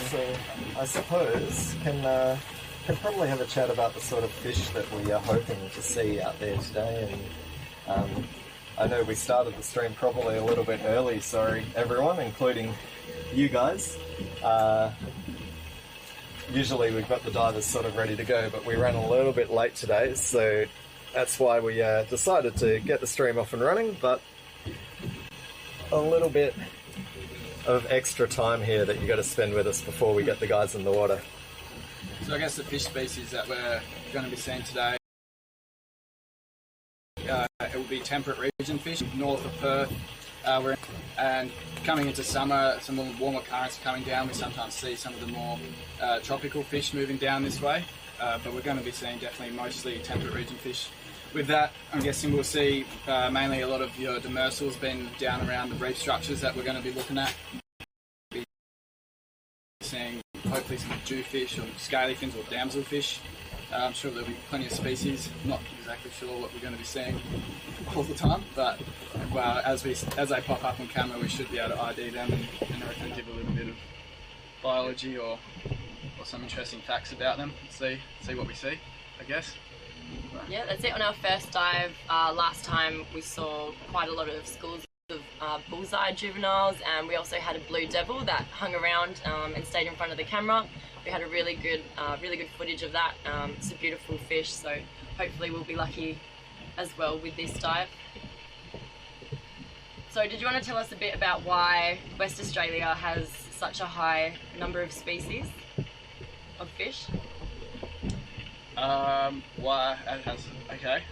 So I suppose can probably have a chat about the sort of fish that we are hoping to see out there today. And I know we started the stream probably a little bit early. Sorry, everyone, including you guys. Usually we've got the divers sort of ready to go, but we ran a little bit late today, so that's why we decided to get the stream off and running. But a little bit of extra time here that you got to spend with us before we get the guys in the water. So I guess the fish species that we're going to be seeing today, it will be temperate region fish north of Perth. And coming into summer, some of the warmer currents are coming down. We sometimes see some of the more tropical fish moving down this way, but we're going to be seeing definitely mostly temperate region fish. With that, I'm guessing we'll see mainly a lot of your demersals being down around the reef structures that we're going to be looking at. We'll be seeing hopefully some jewfish or scalyfins or damselfish. I'm sure there'll be plenty of species. Not exactly sure what we're going to be seeing all the time, but as they pop up on camera, we should be able to ID them and I reckon give a little bit of biology or some interesting facts about them. See what we see, I guess. Yeah, that's it. On our first dive last time, we saw quite a lot of schools of bullseye juveniles, and we also had a blue devil that hung around and stayed in front of the camera. We had a really good footage of that. It's a beautiful fish, so hopefully we'll be lucky as well with this dive. So did you want to tell us a bit about why West Australia has such a high number of species of fish? Why it has, okay.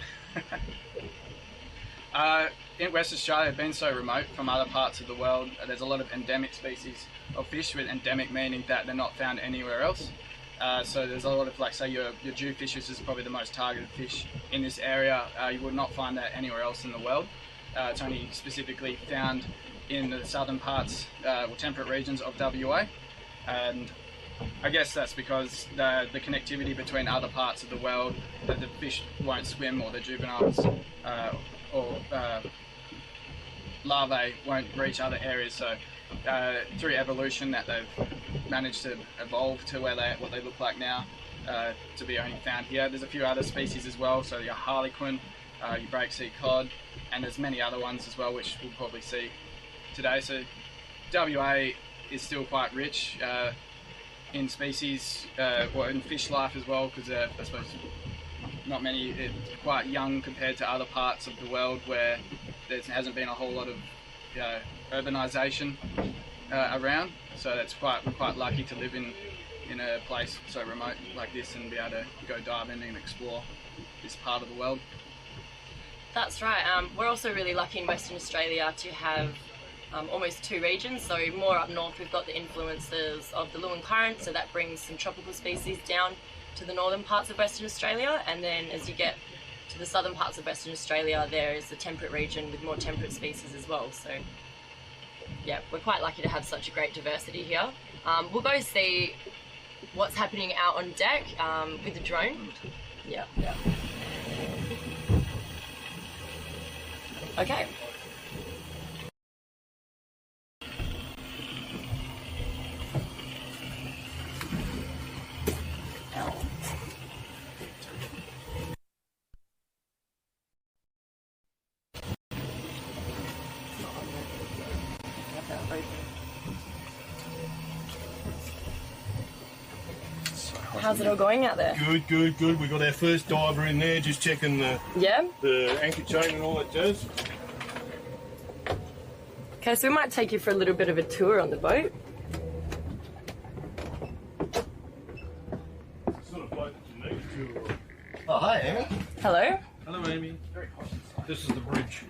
In West Australia, being so remote from other parts of the world, there's a lot of endemic species of fish, with endemic meaning that they're not found anywhere else. So there's a lot of, like, say, your jewfish, which is probably the most targeted fish in this area. You would not find that anywhere else in the world. It's only specifically found in the southern parts, or temperate regions of WA. And I guess that's because the connectivity between other parts of the world, that the fish won't swim, or the juveniles or larvae won't reach other areas. So through evolution, that they've managed to evolve to what they look like now, to be only found here. There's a few other species as well, so your harlequin, your breaksea cod, and there's many other ones as well, which we'll probably see today. So WA is still quite rich in species, or in fish life as well, because I suppose not many, it's quite young compared to other parts of the world where there hasn't been a whole lot of urbanisation around. So we're quite lucky to live in a place so remote like this and be able to go diving and explore this part of the world. That's right. We're also really lucky in Western Australia to have almost two regions. So more up north, we've got the influences of the Lewin Current, so that brings some tropical species down to the northern parts of Western Australia, and then as you get to the southern parts of Western Australia, there is the temperate region with more temperate species as well. So yeah, we're quite lucky to have such a great diversity here. We'll go see what's happening out on deck with the drone. Yeah. Okay. How's it all going out there? Good. We got our first diver in there, just checking the anchor chain and all that jazz. Okay, so we might take you for a little bit of a tour on the boat. Sort of boat that you need to. Oh, hi, Amy. Hello. Hello, Amy. This is the bridge.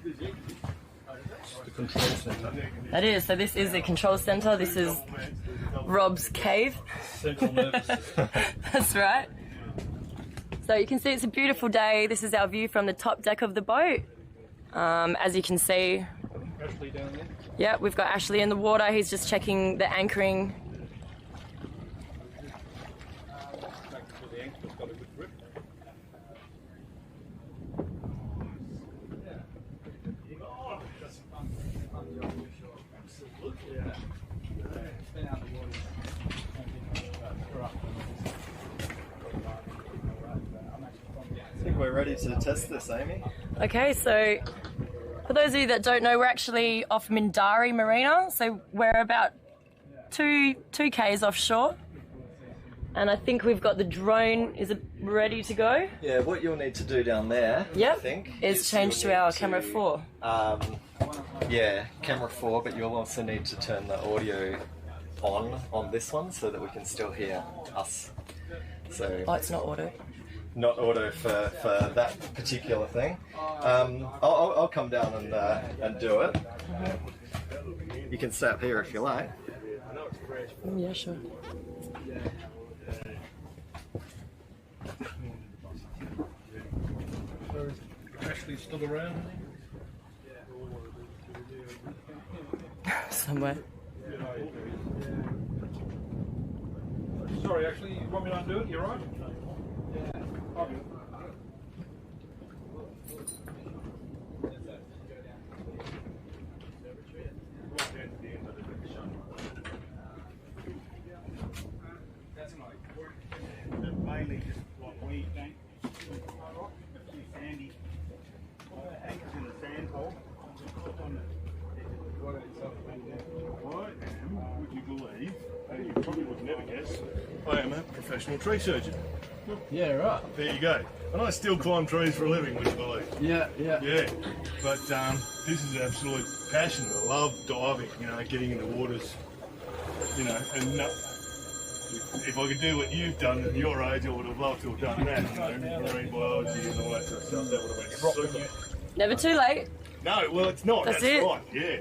The control centre. That is, so this is the control centre. This is Rob's cave. Central nervous system. That's right. So you can see it's a beautiful day. This is our view from the top deck of the boat. As you can see, Ashley down there. yeah, we've got Ashley in the water. He's just checking the anchoring. The anchor's got a good grip. think we're ready to test this, Amy. Okay, so for those of you that don't know, we're actually off Mindarie Marina, so we're about 2 k's offshore. And I think we've got the drone, is it ready to go? Yeah, what you'll need to do down there, Yep, I think, is change to our camera 4. Yeah, camera 4, but you'll also need to turn the audio on this one so that we can still hear us. So Oh, it's not auto. not auto for that particular thing. I'll come down and do it. You can stay up here if you like. Yeah, sure. Ashley's still around? Somewhere. Sorry, Ashley, you want me to undo it? You're right? Mainly just like we don't sandy anchors in the sand hole. I am, would you believe, and you probably would never guess, I am a professional tree surgeon. Yeah, right. There you go. And I still climb trees for a living, would you believe? Yeah. Yeah. But this is an absolute passion. I love diving, getting in the waters, and if I could do what you've done at your age, I would have loved to have done that, marine biology and all that sort of stuff. That would have been super. Never too late. No, well, it's not. That's That's it. right. Yeah.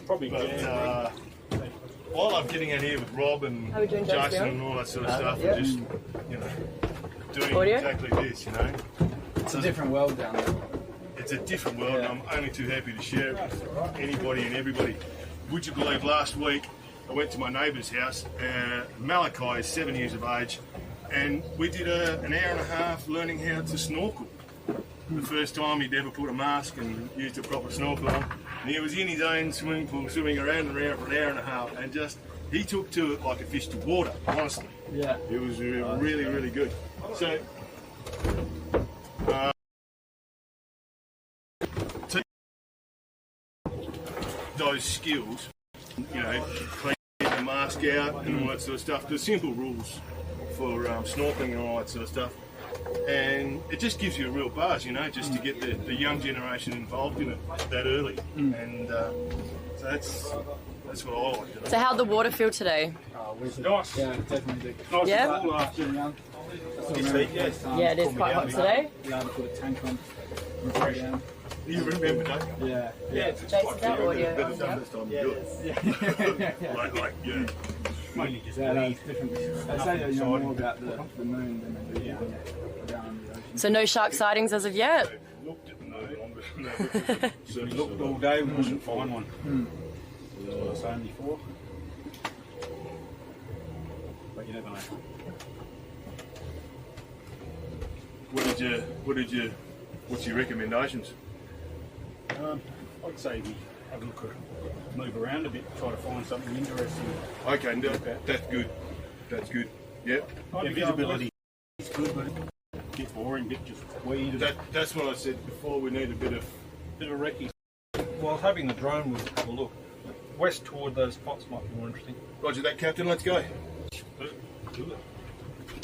Probably. But I love getting out here with Rob and How are we doing, Jason Jason? and all that sort of stuff, yeah. and just doing Audio? exactly this. It's a different world down there. It's a different world, and I'm only too happy to share it with anybody and everybody. Would you believe last week I went to my neighbour's house. Malachi is 7 years of age, and we did an hour and a half learning how to snorkel. The first time he'd ever put a mask and used a proper snorkel on. And he was in his own swimming pool, swimming around and around for an hour and a half, and he took to it like a fish to water, honestly. Yeah. It was really, really good. So, those skills, clean the mask out and all that sort of stuff. There's simple rules for snorkeling and all that sort of stuff. And it just gives you a real buzz, just to get the young generation involved in it that early. And so that's what I like. So how'd the water feel today? Nice. Yeah, definitely. Nice Yeah? and cool after. Yeah, it is quite hot today. Yeah, to put a tank on. And throw down. You remember, don't you? Yeah. It's Jason's that audio better on, done yeah? this time to do it. Yeah. Mainly just Yeah, that's different. They say that you know more about the moon than they do down the ocean. So no shark sightings as of yet? Looked at the moon. we looked all day, we couldn't find one. That's what I was saying before. But you never know. What's your recommendations? I'd say we have a look at, move around a bit, try to find something interesting. Okay, no, that's good. That's good. Yep. Yeah, visibility is good, but it's a bit boring, a bit just weed. That's what I said before. We need a bit of recce. Well, I was hoping the drone would have a look. West toward those spots might be more interesting. Roger that, Captain. Let's go.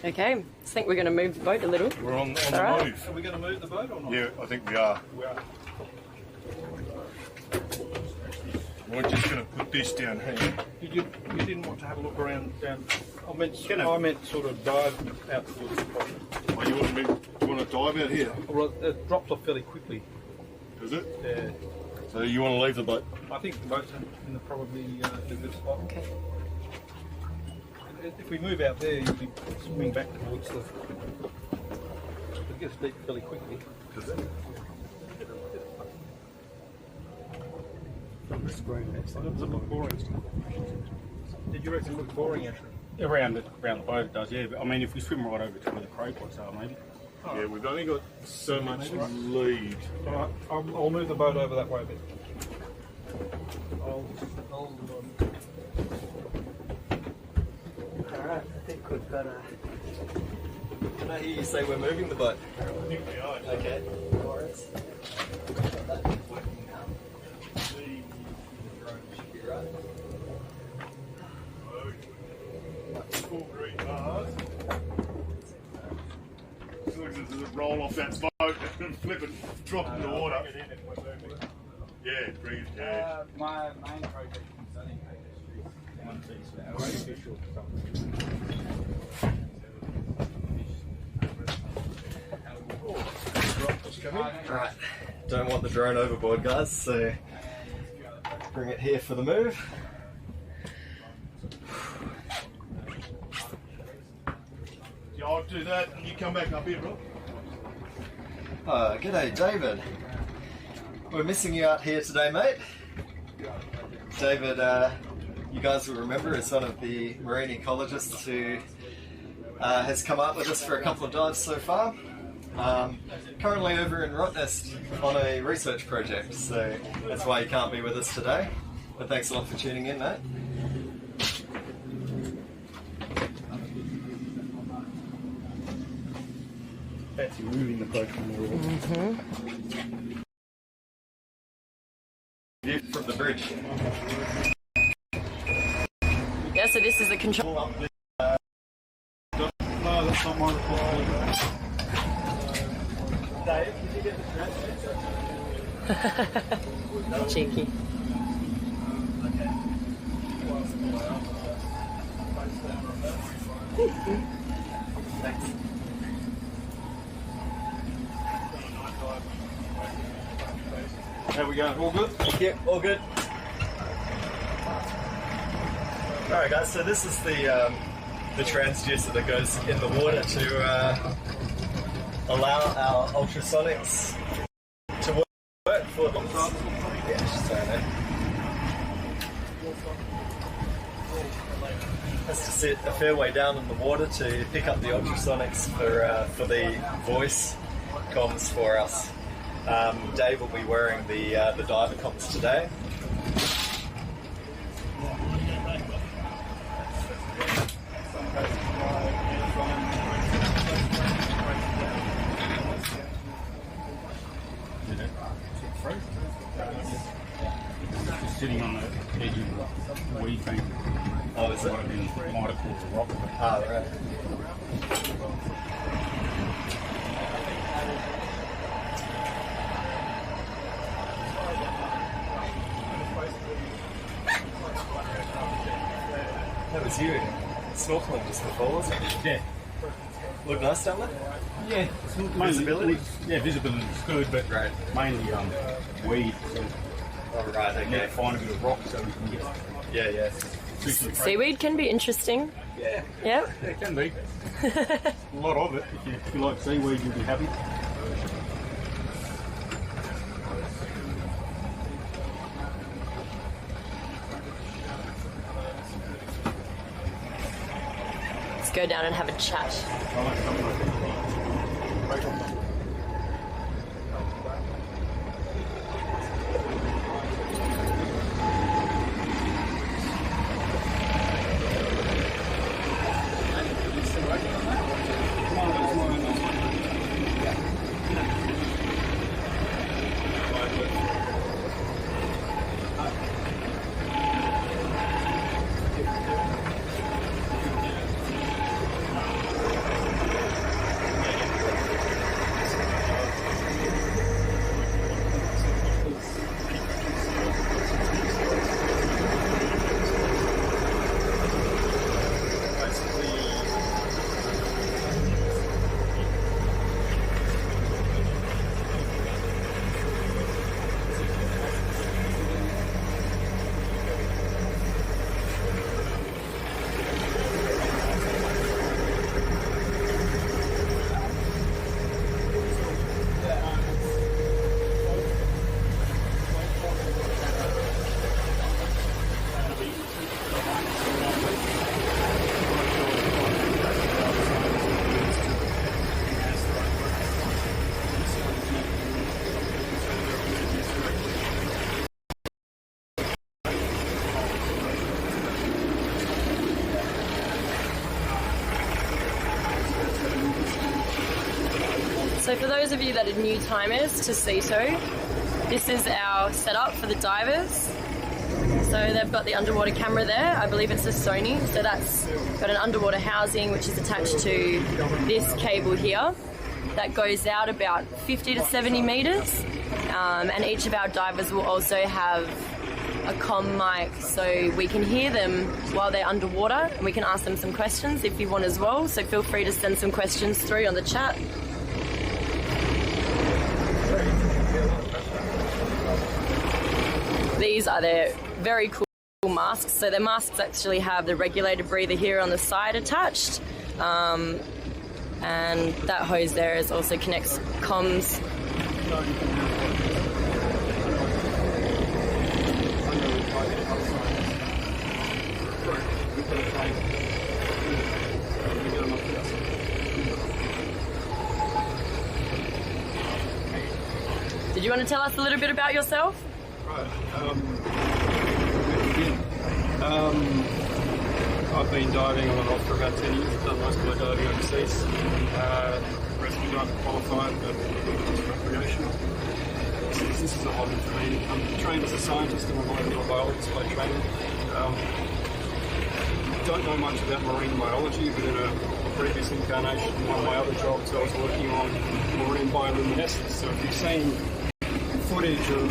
Okay, I think we're going to move the boat a little. We're on the Alright. move. Are we going to move the boat or not? Yeah, I think we are. We are. We're just going to put this down here. You didn't want to have a look around down. I meant sort of dive out towards the bottom. Oh, you want to dive out here? Well, it drops off fairly quickly. Is it? Yeah. So you want to leave the boat? I think the boat's in the probably a good spot. Okay. If we move out there, you'll be swimming back towards the. It gets deep fairly quickly. Does it? Does it look boring? Did you reckon it looked boring, actually? Around the boat it does, yeah. But I mean, if we swim right over to where the crow pots are, maybe. Yeah, we've only got so much lead. All right, I'll move the boat over that way a bit. Alright, I think we've got a Can I hear you say we're moving the boat? Okay. Full green bars. As soon as it roll off that boat and flip it, drop it in the water. Yeah, bring it down. My main project is studying artificial Right. Don't want the drone overboard, guys, so bring it here for the move. Yeah, I'll do that and you come back up here, bro. G'day, David. We're missing you out here today, mate. David, you guys will remember, is one of the marine ecologists who has come up with us for a couple of dives so far. Currently over in Rottnest on a research project, so that's why you can't be with us today. But thanks a lot for tuning in, mate. Fancy moving the boat from the water. View from the bridge. Yeah, so this is a control. No, that's not my responsibility. Dave, did you get the Cheeky. Thanks. How we going? All good? Yeah, all good. Alright guys, so this is the transducer that goes in the water to allow our ultrasonics to work for them. Yeah, just sorry, mate. Has to sit a fair way down in the water to pick up the ultrasonics for the voice comms for us. Dave will be wearing the diver comms today. Just sitting on the edge of the weed bank. Oh, is it? Might have caused a rock. Ah, right. That was you snorkeling just before, wasn't it? Yeah. Look nice down there? Yeah. Visibility? Yeah, visibility is good, but mainly weed. So Oh, right, we need okay. to find a bit of rock so we can get Yeah, yeah. Seaweed can be interesting. Yeah. Yep. Yeah, it can be. A lot of it. If you like seaweed, you'll be happy. Let's go down and have a chat. So for those of you that are new timers to Ceto, this is our setup for the divers. So they've got the underwater camera there. I believe it's a Sony. So that's got an underwater housing which is attached to this cable here that goes out about 50 to 70 meters. And each of our divers will also have a comm mic so we can hear them while they're underwater, and we can ask them some questions if you want as well. So feel free to send some questions through on the chat. These are their very cool masks. So their masks actually have the regulator breather here on the side attached. And that hose there is also connects comms. Did you want to tell us a little bit about yourself? Right. I've been diving on and off for about 10 years. I've done most of my diving overseas. Rescue diver qualified, but just recreational. This is a hobby for me. I'm trained as a scientist and a molecular biologist by training. Don't know much about marine biology, but in a previous incarnation, one of my other jobs, I was working on marine bioluminescence. So if you've seen footage of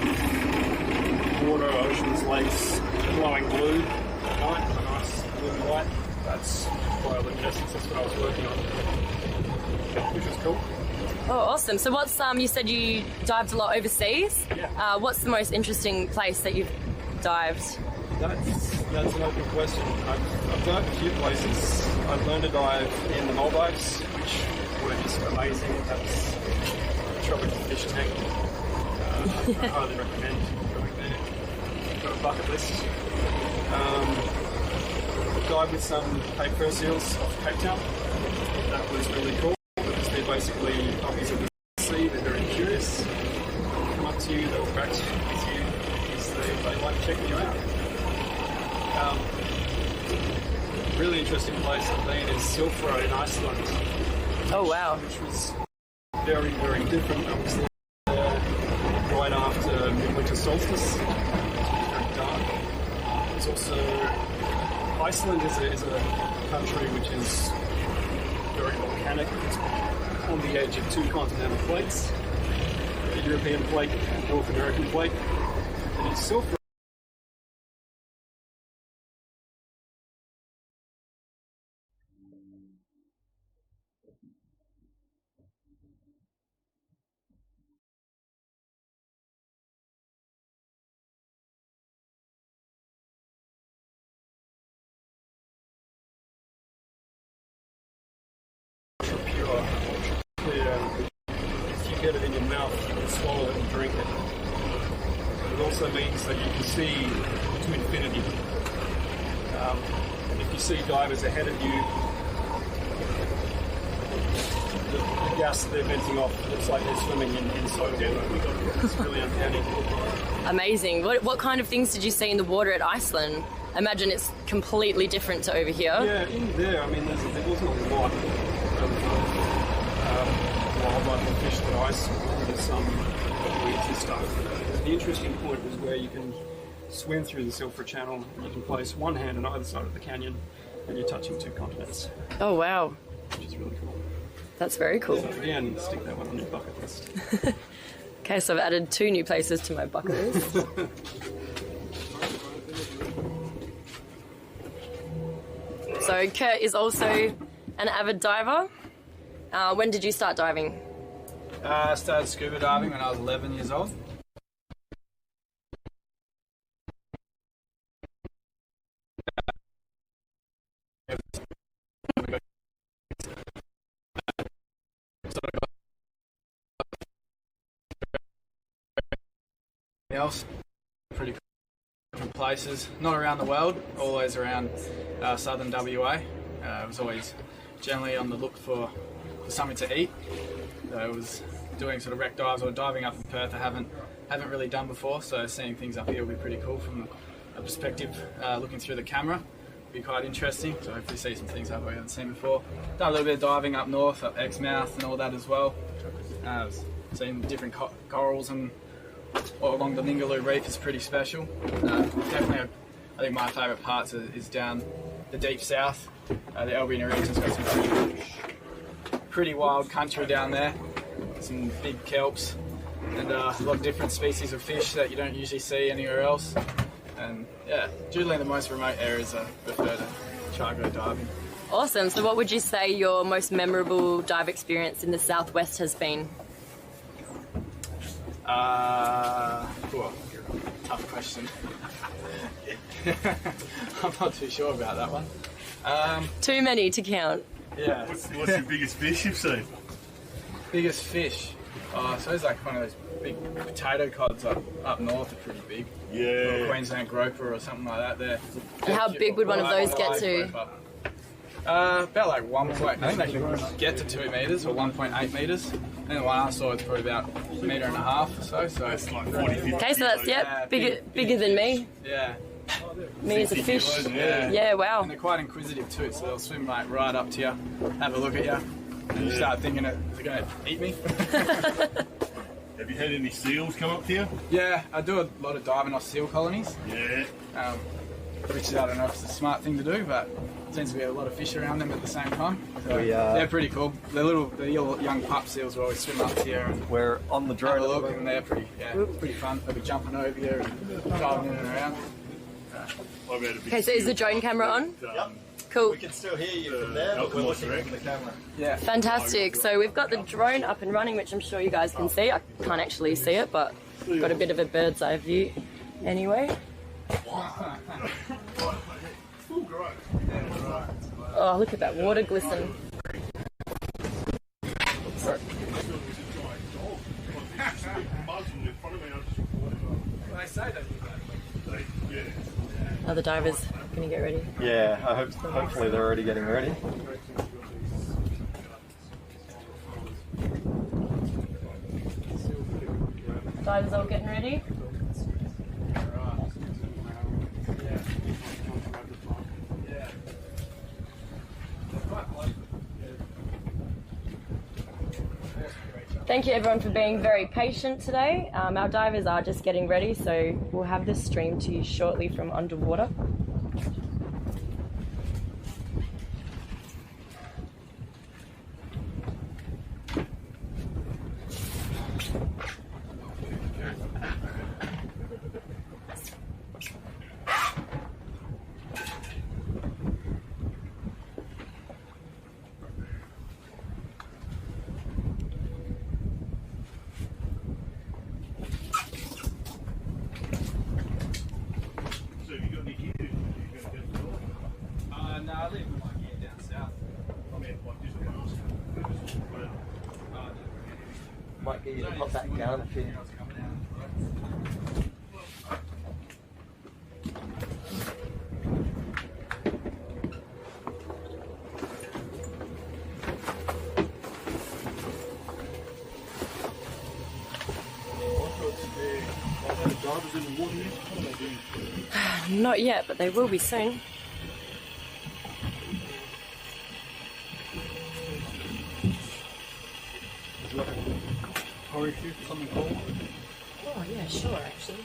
water, oceans, lakes glowing blue at night, a nice blue light, that's bioluminescence. That's what I was working on, which was cool. Oh, awesome. So what's, you said you dived a lot overseas. Yeah. What's the most interesting place that you've dived? That's an open question. I've dived a few places. I've learned to dive in the Maldives, which were just amazing. That's a tropical fish tank. I highly recommend going there. Got a bucket list. Dive with some Cape Fur seals off Cape Town. That was really cool because they're basically puppies of the sea. They're very curious. They'll come up to you, they'll interact with you because they like checking you out. Really interesting place I've been is Silfra in Iceland. Oh, wow. Which was very, very different. I was there right after midwinter solstice. It was very dark. It's also Iceland is a country which is very volcanic. It's on the edge of two continental plates, the European plate and North American plate. And in Silfra, pure, clear. If you get it in your mouth, you can swallow it and drink it. But it also means that you can see to infinity. And if you see divers ahead of you, the gas they're venting off looks like they're swimming in soda. It's really uncanny. Amazing. What kind of things did you see in the water at Iceland? I imagine it's completely different to over here. Yeah, in there, I mean, there wasn't a lot of wildlife and fish that I saw. There's some weeds and stuff. The interesting point was where you can swim through the Silfra Channel and you can place one hand on either side of the canyon and you're touching two continents, Oh, wow. which is really cool. That's very cool. So again, stick that one on your bucket list. Okay, so I've added 2 new places to my bucket list. So Kurt is also an avid diver. When did you start diving? I started scuba diving when I was 11 years old. Else, pretty different places, not around the world, always around southern WA. I was always generally on the look for something to eat. I was doing sort of wreck dives or diving up in Perth I haven't really done before, so seeing things up here will be pretty cool from a perspective looking through the camera. Will be quite interesting, so hopefully see some things I haven't seen before. Done a little bit of diving up north, up Exmouth and all that as well. Seeing different corals and all along the Ningaloo Reef is pretty special. Definitely, I think my favourite parts is down the deep south. The Albion region's got some pretty wild country down there, some big kelps, and a lot of different species of fish that you don't usually see anywhere else. And yeah, generally in the most remote areas I prefer to try and go diving. Awesome. So what would you say your most memorable dive experience in the southwest has been? Tough question. I'm not too sure about that one. Too many to count. Yeah. What's your biggest fish you've seen? Biggest fish? I suppose like one of those big potato cods up north are pretty big. Yeah. Or Queensland groper or something like that there. And how big would one of those get to? About like 1 I think they can get to 2 metres or 1.8 metres. And the one I saw was probably about 1.5 metres or so. So It's like 40, 50 Okay, so that's, Yeah, bigger than me. yeah. Me as a fish. Yeah. Yeah, wow. And they're quite inquisitive too, so they'll swim like right up to you, have a look at you, and you start thinking, is it going to eat me? Have you had any seals come up to you? Yeah, I do a lot of diving off seal colonies, Yeah. which I don't know if it's a smart thing to do, but seems to be a lot of fish around them at the same time. So Yeah. they're pretty cool. The little young pup seals will always swim up to you and We're on the have drone. a look, and they're pretty fun. They'll be jumping over you and diving in and around. I've had a big Okay, so is the drone camera on? Cool. We can still hear you from there, but we're looking at the camera. Yeah. Fantastic. So we've got the drone up and running, which I'm sure you guys can see. I can't actually see it, but got a bit of a bird's eye view anyway. Oh, look at that water glisten. Sorry. They say that. Are the divers going to get ready? Yeah, hopefully they're already getting ready. Divers all getting ready? Thank you everyone for being very patient today. Our divers are just getting ready, so we'll have this stream to you shortly from underwater. So have you got any gear? No, I leave my gear down south. I mean, like just Might get you to pop that down if you... Not yet, but they will be soon. Oh yeah, sure, actually.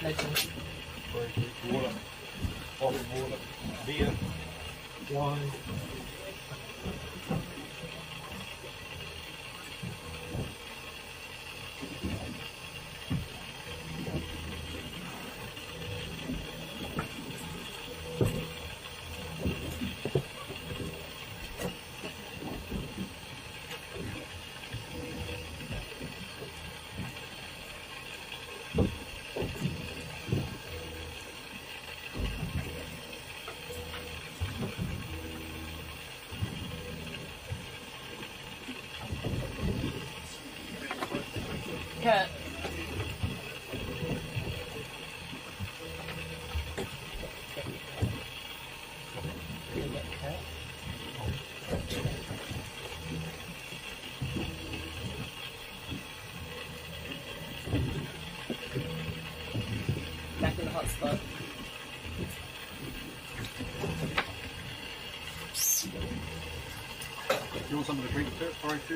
Legend. water, bottled water, beer, wine.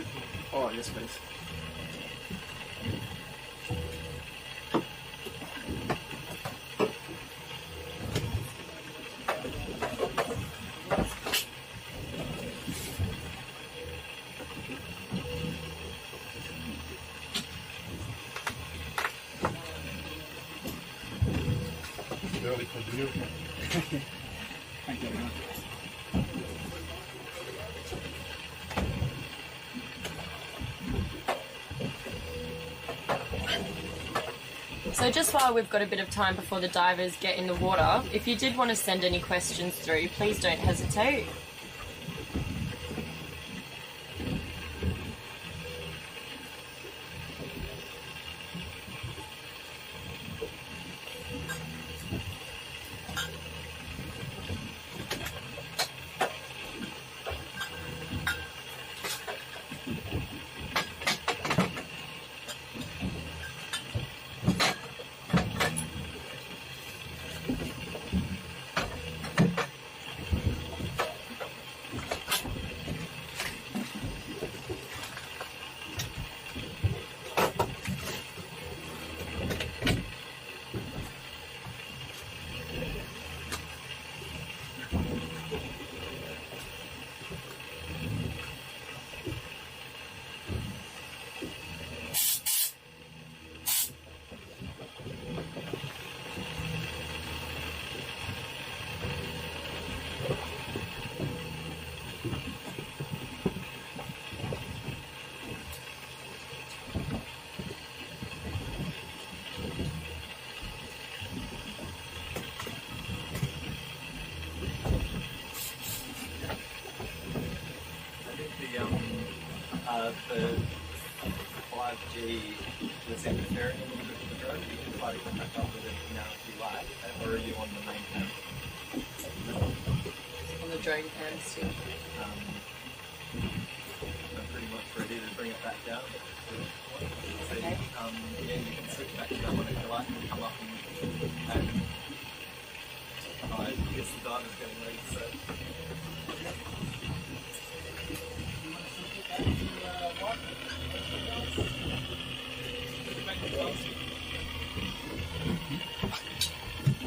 trip? Oh, yes, please. Early for dinner. Thank you very much. So just while we've got a bit of time before the divers get in the water, if you did want to send any questions through, please don't hesitate. The 5G was interfering a little bit with the drone. You can try to contact up with it now if you like, or are you on the main camera? On the drone cam still. I'm pretty much ready to bring it back down. So, Okay. yeah, you can switch back to that one if you like and come up and I guess the diver's getting ready, so.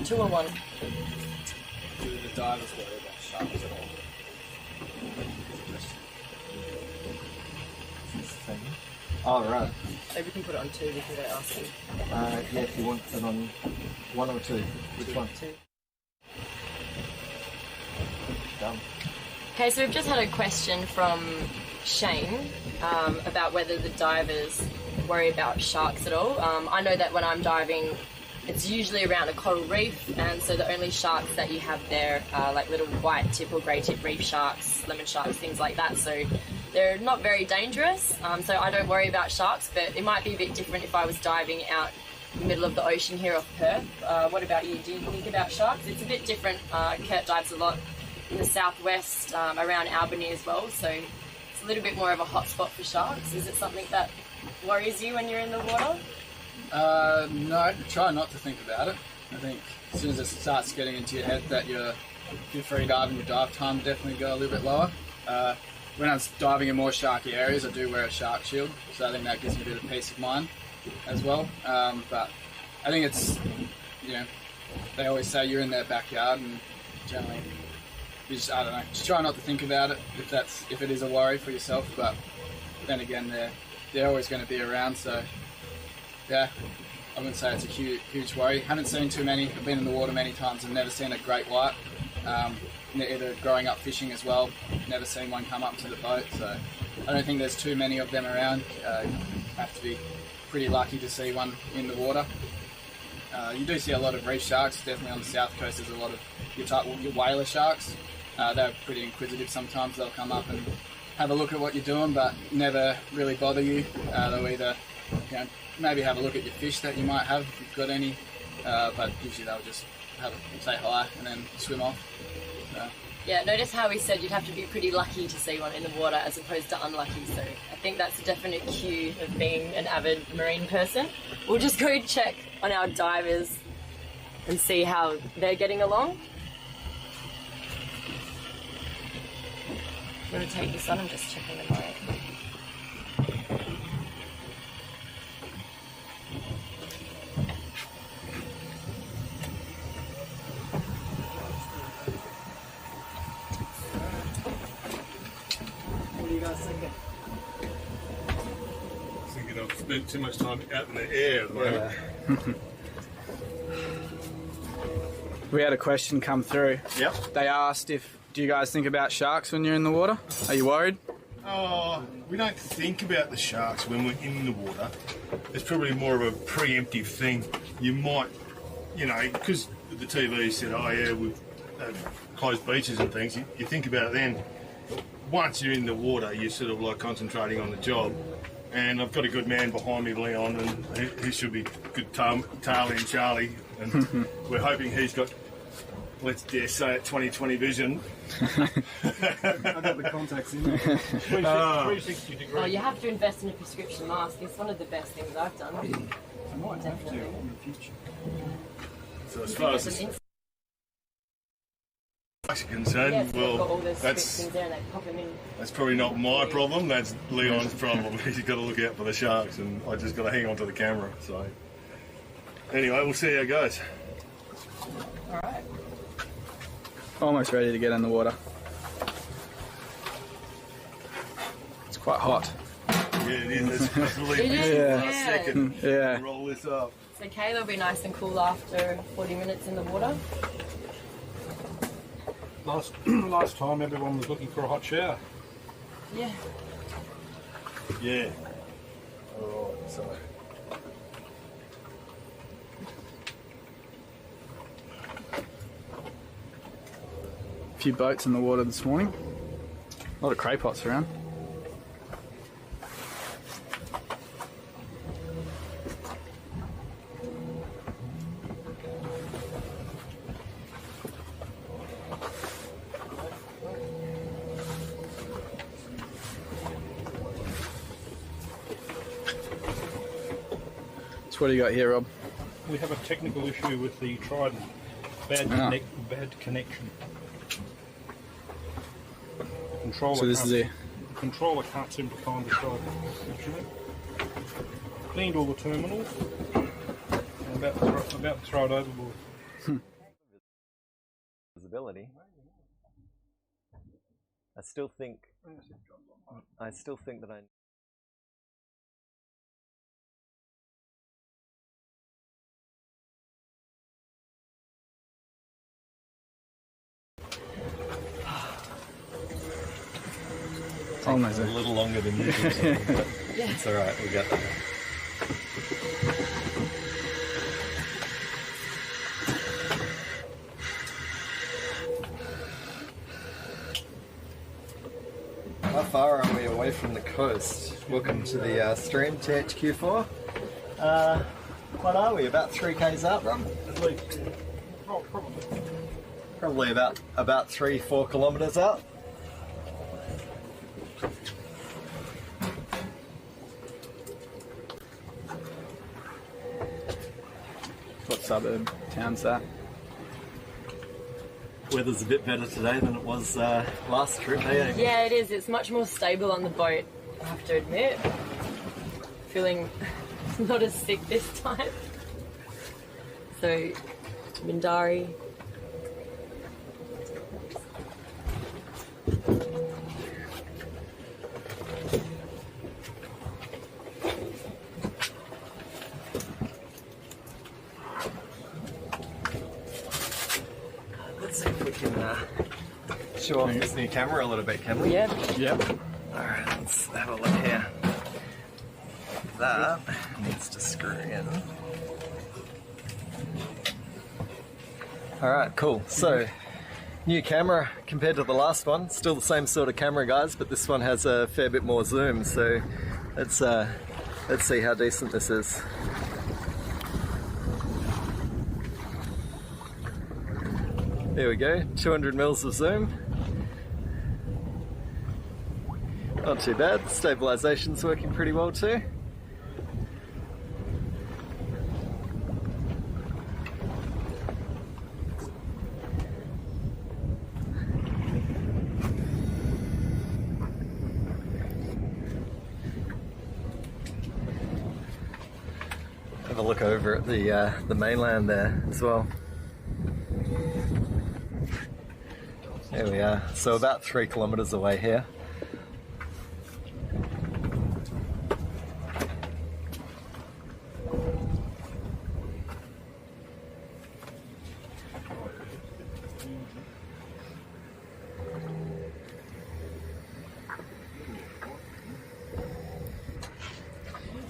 2 or 1? Do the divers worry about sharks at all? Oh, right. So we can put it on 2, we can go asking. Yeah, if you want it on 1 or 2. Which one? 2. Done. Okay, so we've just had a question from Shane about whether the divers worry about sharks at all. I know that when I'm diving, it's usually around a coral reef, and so the only sharks that you have there are like little white tip or grey tip reef sharks, lemon sharks, things like that. So they're not very dangerous, so I don't worry about sharks, but it might be a bit different if I was diving out in the middle of the ocean here off Perth. What about you? Do you think about sharks? It's a bit different. Kurt dives a lot in the southwest, around Albany as well, so it's a little bit more of a hotspot for sharks. Is it something that worries you when you're in the water? No, try not to think about it. I think as soon as it starts getting into your head that you're free diving, your dive time definitely go a little bit lower. When I'm diving in more sharky areas, I do wear a shark shield, so I think that gives me a bit of peace of mind as well. But I think it's, you know, they always say you're in their backyard, and generally, you just, I don't know, just try not to think about it if it is a worry for yourself. But then again, they're always going to be around, so yeah, I wouldn't say it's a huge worry. Haven't seen too many. I've been in the water many times and never seen a great white. Either growing up fishing as well, never seen one come up to the boat, so I don't think there's too many of them around. You have to be pretty lucky to see one in the water. You do see a lot of reef sharks, definitely on the south coast. There's a lot of your whaler sharks. They're pretty inquisitive sometimes. They'll come up and have a look at what you're doing, but never really bother you. They'll either, you know, maybe have a look at your fish that you might have if you've got any, but usually they'll just say hi and then swim off. So. Yeah, notice how we said you'd have to be pretty lucky to see one in the water as opposed to unlucky, so I think that's a definite cue of being an avid marine person. We'll just go check on our divers and see how they're getting along. I'm going to take this on, I'm just checking the mic. spent too much time out in the air at the moment. Yeah. We had a question come through. Yep. They asked do you guys think about sharks when you're in the water? Are you worried? Oh, we don't think about the sharks when we're in the water. It's probably more of a preemptive thing. You might, you know, because the TV said, oh yeah, we've closed beaches and things. You think about it then. Once you're in the water, you're sort of like concentrating on the job. And I've got a good man behind me, Leon, and he should be good tailing Charlie. And we're hoping he's got, let's dare say it, 20/20 vision. I got the contacts in there. 360 degrees. Oh, you have to invest in a prescription mask. It's one of the best things I've done. I might have to in the future. So as far as the sharks are concerned, Yes, they've got all well, those that's strips in there and they pop them in. That's probably not my problem. That's Leon's problem. He's got to look out for the sharks, and I just got to hang on to the camera. So, anyway, we'll see how it goes. Alright. Almost ready to get in the water. It's quite hot. Yeah, it is. Let's leave It this is, for a yeah. second. Yeah. Roll this up. It's okay, they'll be nice and cool after 40 minutes in the water. Last time everyone was looking for a hot shower. Yeah. Yeah. All right. So. A few boats in the water this morning. A lot of craypots around. So what do you got here, Rob? We have a technical issue with the Trident. Bad connection. The controller So this is can't- it. The controller can't seem to find the Trident. Actually, cleaned all the terminals. I'm about to throw it overboard. Visibility. I still think that I. Almost A there. little longer than usual, so, but it's all right. We got that. How far are we away from the coast? Welcome to the stream, THQ4. What are we? About 3 k's out, Rob? Oh, probably. Probably about 3-4 kilometres out. What suburb town's that? Weather's a bit better today than it was last trip, eh? Yeah, it is. It's much more stable on the boat, I have to admit. Feeling not as sick this time. So, Mindari. Let's see if we can show off this new camera a little bit, can we? Yeah. Yep. Alright, let's have a look here. That needs to screw in. Alright, cool. So, new camera compared to the last one. Still the same sort of camera, guys, but this one has a fair bit more zoom. So, let's see how decent this is. There we go, 200 mils of zoom. Not too bad. Stabilization's working pretty well too. Have a look over at the mainland there as well. There we are. So about 3 kilometres away here.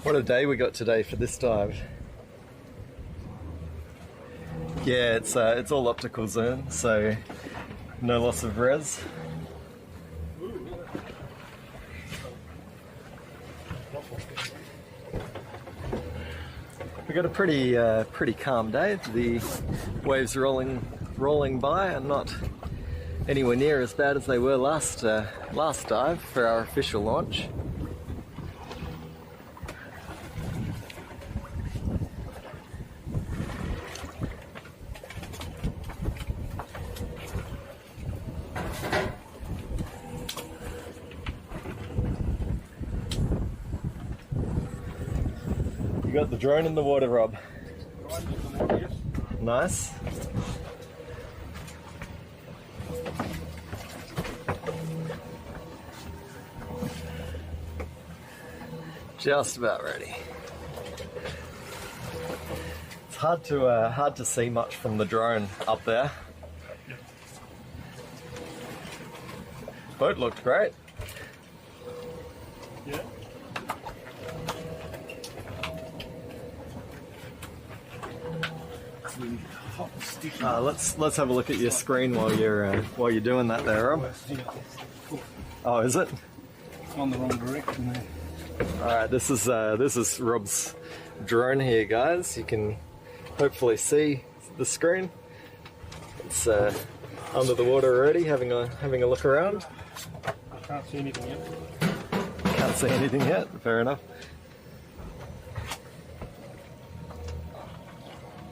What a day we got today for this dive. Yeah, it's all optical zoom, so no loss of res. We got a pretty calm day. The waves rolling by and not anywhere near as bad as they were last dive for our official launch. You got the drone in the water, Rob. Nice. Just about ready. It's hard to see much from the drone up there. Boat looked great. Yeah. Let's have a look at your screen while you're doing that there, Rob. Oh, is it? On the wrong direction there. All right, this is Rob's drone here, guys. You can hopefully see the screen. It's under the water already, having a look around. Can't see anything yet. Can't see anything yet. Fair enough.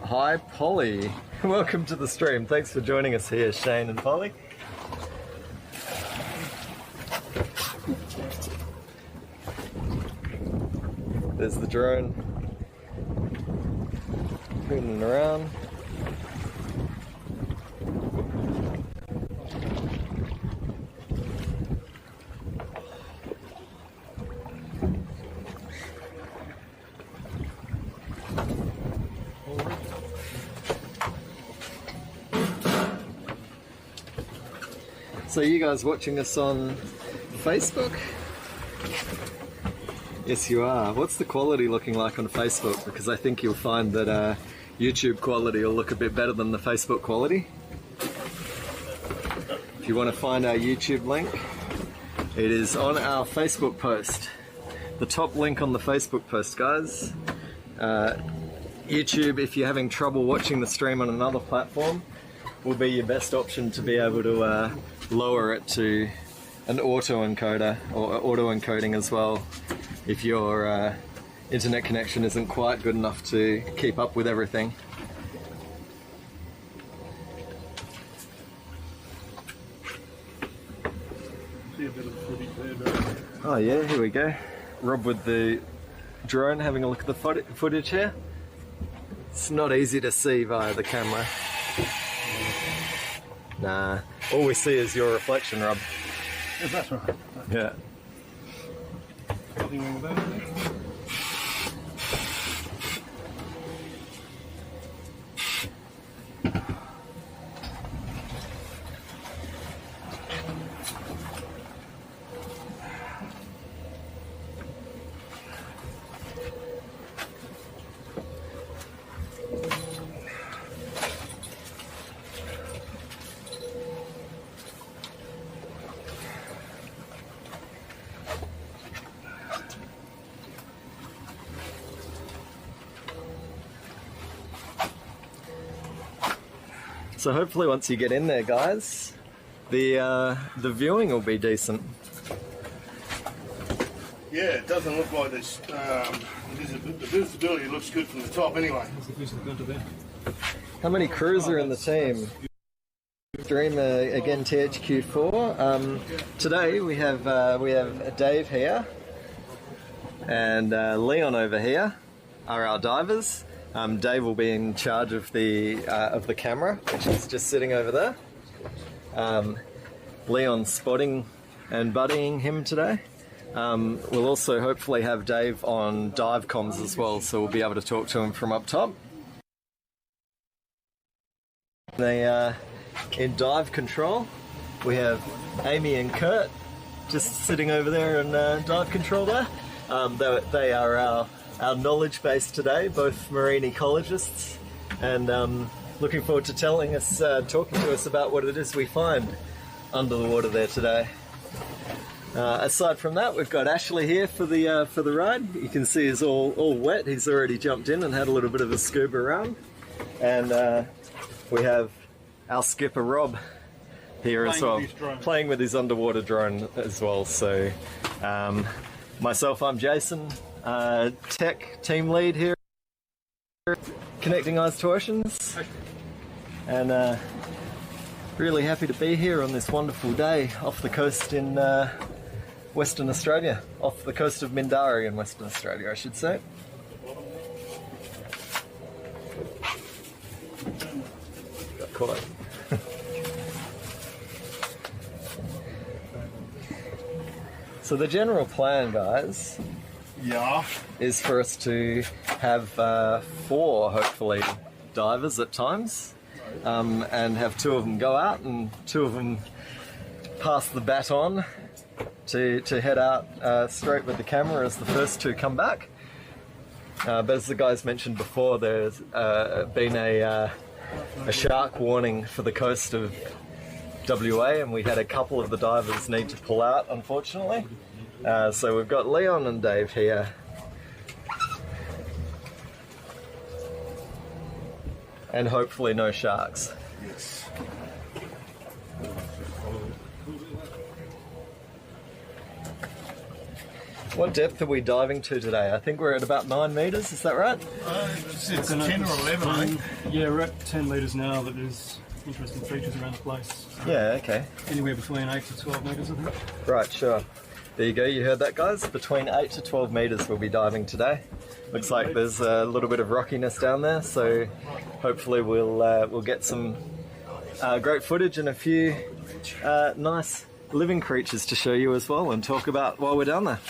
Hi, Polly. Welcome to the stream. Thanks for joining us here, Shane and Polly. There's the drone spinning around. So you guys watching us on Facebook? Yes, you are. What's the quality looking like on Facebook? Because I think you'll find that YouTube quality will look a bit better than the Facebook quality. If you want to find our YouTube link, it is on our Facebook post. The top link on the Facebook post, guys. YouTube, if you're having trouble watching the stream on another platform, will be your best option to be able to lower it to an auto encoder or auto encoding as well if your internet connection isn't quite good enough to keep up with everything. See a bit of footage there, but Oh yeah, here we go. Rob with the drone having a look at the footage here. It's not easy to see via the camera. Nah, all we see is your reflection, Rob. yes, that's right. Yeah. Nothing wrong with that, is there? So hopefully once you get in there, guys, the viewing will be decent. Yeah, it doesn't look like this. The visibility looks good from the top anyway. How many crews are in the team? Stream again, THQ4. Today we have Dave here and Leon over here are our divers. Dave will be in charge of the camera, which is just sitting over there. Leon's spotting and buddying him today. We'll also hopefully have Dave on dive comms as well, so we'll be able to talk to him from up top. In dive control, we have Amy and Kurt just sitting over there in dive control there. They are our our knowledge base today, both marine ecologists, and looking forward to talking to us about what it is we find under the water there today. Aside from that, we've got Ashley here for the ride. You can see he's all wet. He's already jumped in and had a little bit of a scuba around. And we have our skipper Rob here as well, playing with his underwater drone as well. So myself, I'm Jason, tech team lead here, Connecting Eyes to Oceans, and really happy to be here on this wonderful day off the coast in Western Australia, off the coast of Mindarie in Western Australia, I should say. Got caught. So the general plan, guys, is for us to have 4, hopefully, divers at times, and have 2 of them go out and 2 of them pass the baton to head out straight with the camera as the first 2 come back. But as the guys mentioned before, there's been a shark warning for the coast of WA, and we had a couple of the divers need to pull out, unfortunately. So we've got Leon and Dave here. And hopefully no sharks. Yes. What depth are we diving to today? I think we're at about 9 metres, is that right? It's 10 or 11, I think. Yeah, we're at 10 metres now, but there's interesting features around the place. Yeah, okay. Anywhere between 8 to 12 metres, I think. Right, sure. There you go, you heard that, guys. Between 8 to 12 metres we'll be diving today. Looks like there's a little bit of rockiness down there, so hopefully we'll get some great footage and a few nice living creatures to show you as well and talk about while we're down there.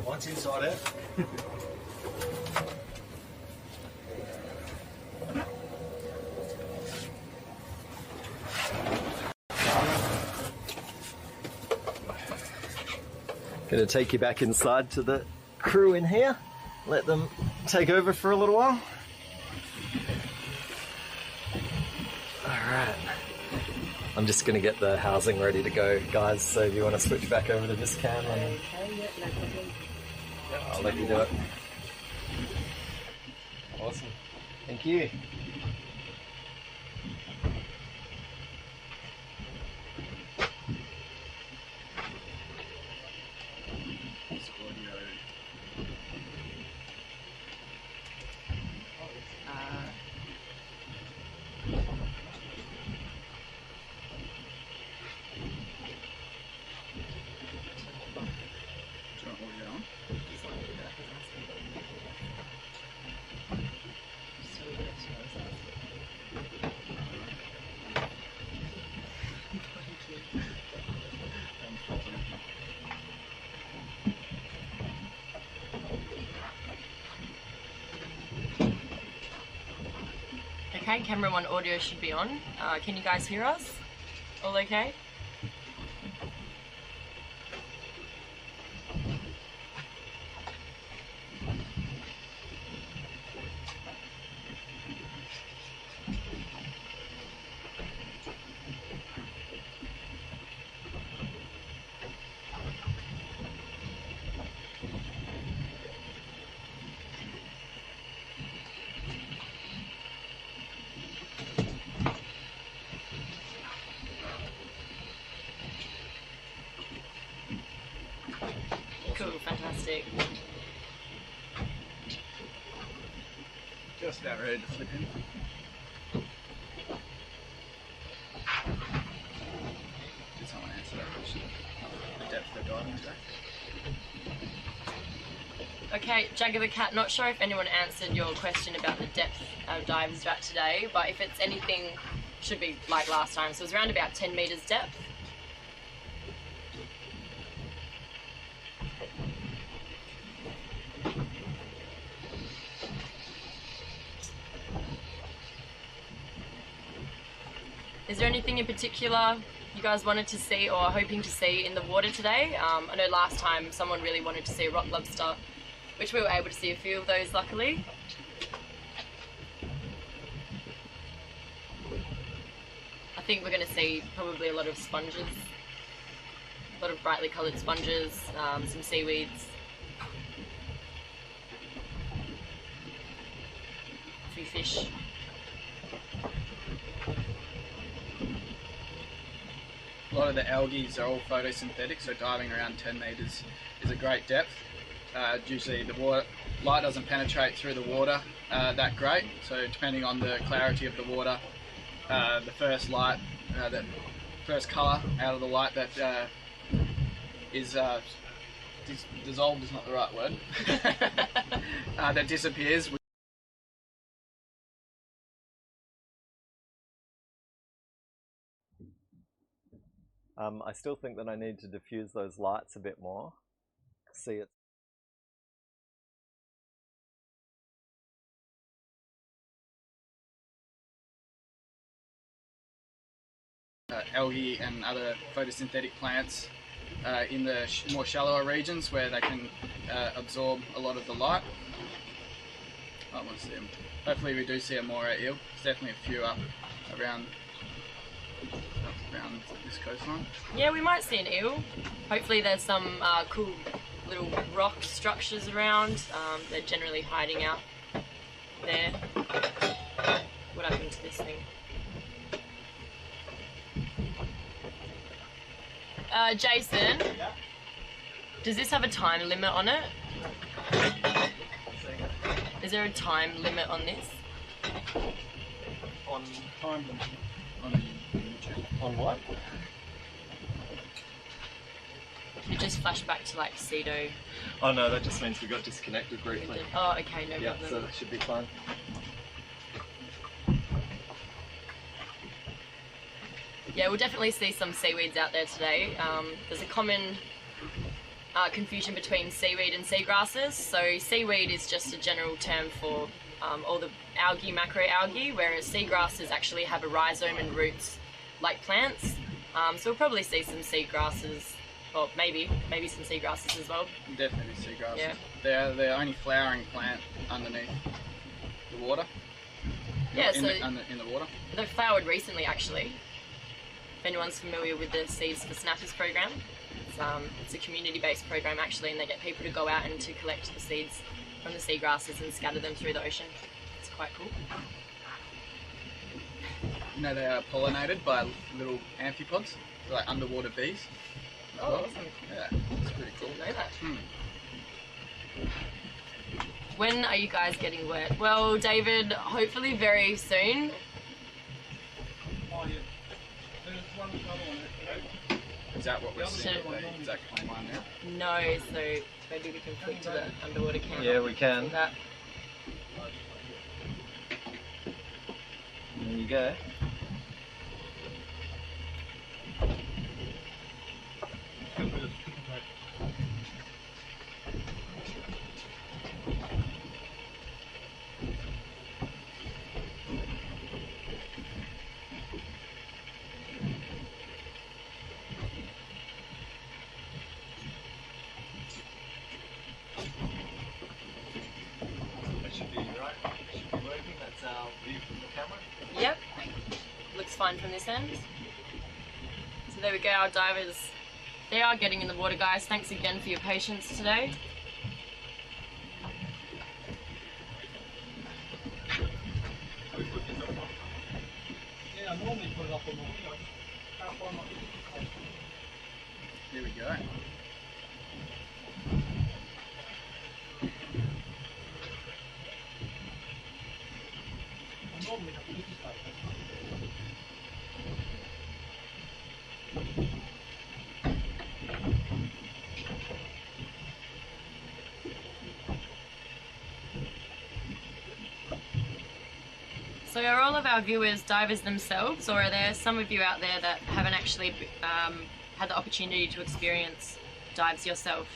Once inside out. Going to take you back inside to the crew in here, let them take over for a little while. Alright, I'm just going to get the housing ready to go, guys, so if you want to switch back over to this cam, and I'll let you do it. Awesome, thank you. Okay, camera 1 audio should be on. Can you guys hear us? All okay? Cool, fantastic. Just about ready to flip in. Did someone answer that question? The depth they're diving today? Okay, Jagger the Cat, not sure if anyone answered your question about the depth of dives at today, but if it's anything, should be like last time. So it was around about 10 metres depth. Is there anything in particular you guys wanted to see or are hoping to see in the water today? I know last time someone really wanted to see a rock lobster, which we were able to see a few of those luckily. I think we're going to see probably a lot of sponges, a lot of brightly coloured sponges, some seaweeds, a few fish. A lot of the algae are all photosynthetic, so diving around 10 metres is a great depth. Usually the light doesn't penetrate through the water that great, so depending on the clarity of the water, the first light, the first colour out of the light that is dissolved is not the right word, that disappears. I still think that I need to diffuse those lights a bit more. See it. Algae and other photosynthetic plants in the more shallower regions where they can absorb a lot of the light. I want to see them. Hopefully we do see a moray eel. There's definitely a few up around this coastline. Yeah, we might see an eel. Hopefully there's some cool little rock structures around. They're generally hiding out there. What happened to this thing? Jason, does this have a time limit on it? Is there a time limit on this? On Time limit. on what? It just flashed back to like Cedo. Oh no, that just means we got disconnected briefly. Oh, okay, no Yeah, problem. so that should be fine. Yeah, we'll definitely see some seaweeds out there today. There's a common confusion between seaweed and seagrasses. So seaweed is just a general term for all the algae, macroalgae, whereas seagrasses actually have a rhizome and roots like plants. So we'll probably see some seagrasses, or maybe some seagrasses as well. Definitely seagrasses. Yeah. They're the only flowering plant underneath the water. Yeah, in so the water. they've flowered recently actually. If anyone's familiar with the Seeds for Snappers program, it's a community-based program actually, and they get people to go out and to collect the seeds from the seagrasses and scatter them through the ocean. It's quite cool. You know, they are pollinated by little amphipods, like underwater bees. Oh, awesome. Yeah, it's pretty cool. Didn't know that. When are you guys getting wet? Well, David, hopefully very soon. Oh yeah. There's one other one. Is that what we're seeing? Should- Is that coming on now? No, so maybe we can flick to the underwater camera. Yeah, we can. That. There you go. That should be right. Should be working. That's our view from the camera. Yep. Looks fine from this end. So there we go, our divers. They are getting in the water, guys. Thanks again for your patience today. Yeah, I normally put it up on the Here we go. So are all of our viewers divers themselves, or are there some of you out there that haven't actually had the opportunity to experience dives yourself?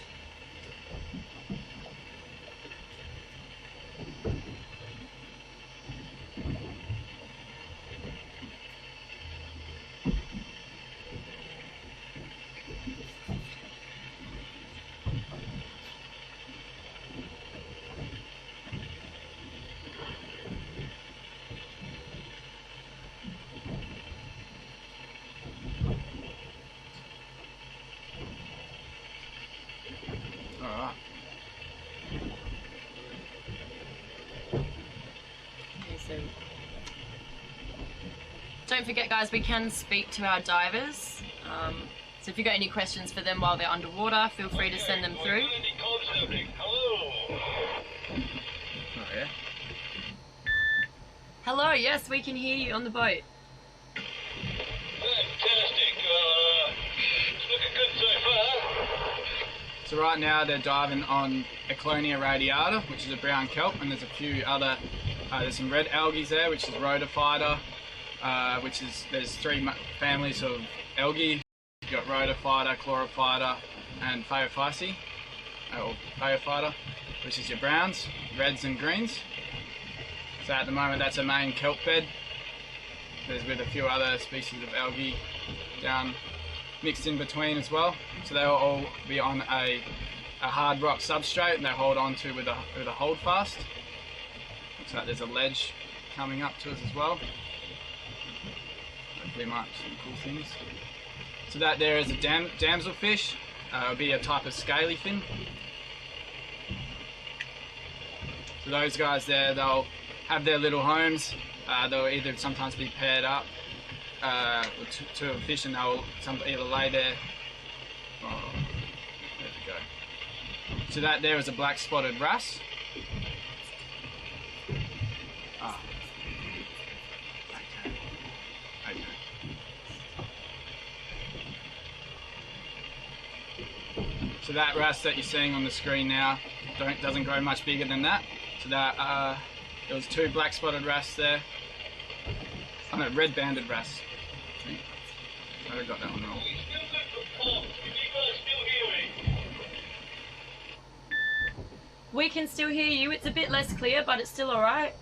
Don't forget, guys, we can speak to our divers. So if you've got any questions for them while they're underwater, feel free to send them through. Oh, yeah. Hello, yes, we can hear you on the boat. Fantastic. It's looking good so far. So right now they're diving on Eclonia radiata, which is a brown kelp, and there's a few other, there's some red algae there, which is Rhodophyta, there's three families of algae. You've got Rhodophyta, Chlorophyta, and Phaeophyce, or Phaeophyta, which is your browns, reds and greens. So at the moment that's a main kelp bed. There's with a few other species of algae down mixed in between as well. So they'll all be on a hard rock substrate, and they hold on to with a hold fast. Looks like there's a ledge coming up to us as well. Hopefully might some cool things. So that there is a damselfish. It'll be a type of scaly fin. So those guys there, they'll have their little homes. They'll either sometimes be paired up to a fish, and they'll either lay there. Oh, there we go. So that there is a black spotted wrasse. Ah. Okay. Okay. So that wrasse that you're seeing on the screen now doesn't grow much bigger than that. So that there was two black spotted wrasse there. Oh no, red banded wrasse. I got that one wrong. We can still hear you. It's a bit less clear, but it's still alright.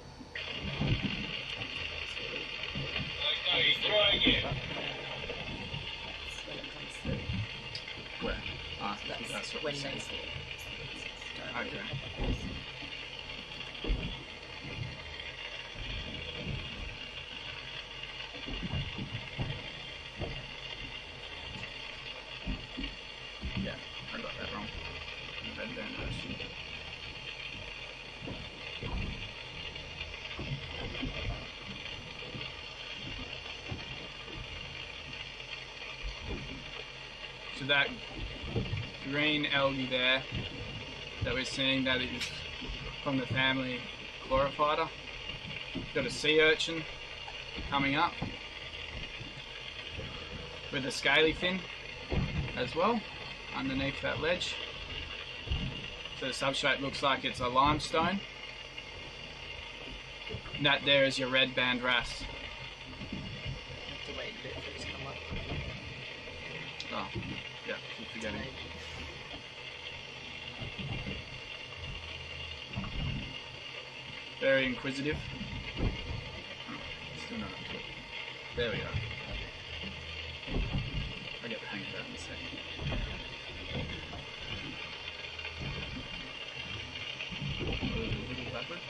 Okay, try again. Where? Ah, that's what we're saying. Okay. Yeah, I got that wrong. Red band wrasse. So that green algae there that we're seeing, that is from the family Chlorophyta. Got a sea urchin coming up with a scaly fin as well underneath that ledge. So the substrate looks like it's a limestone. And that there is your red band wrasse. Oh, yeah, keep forgetting. Very inquisitive. Oh, still not up to it. There we go. I'll get the hang of that in a second. A little backward.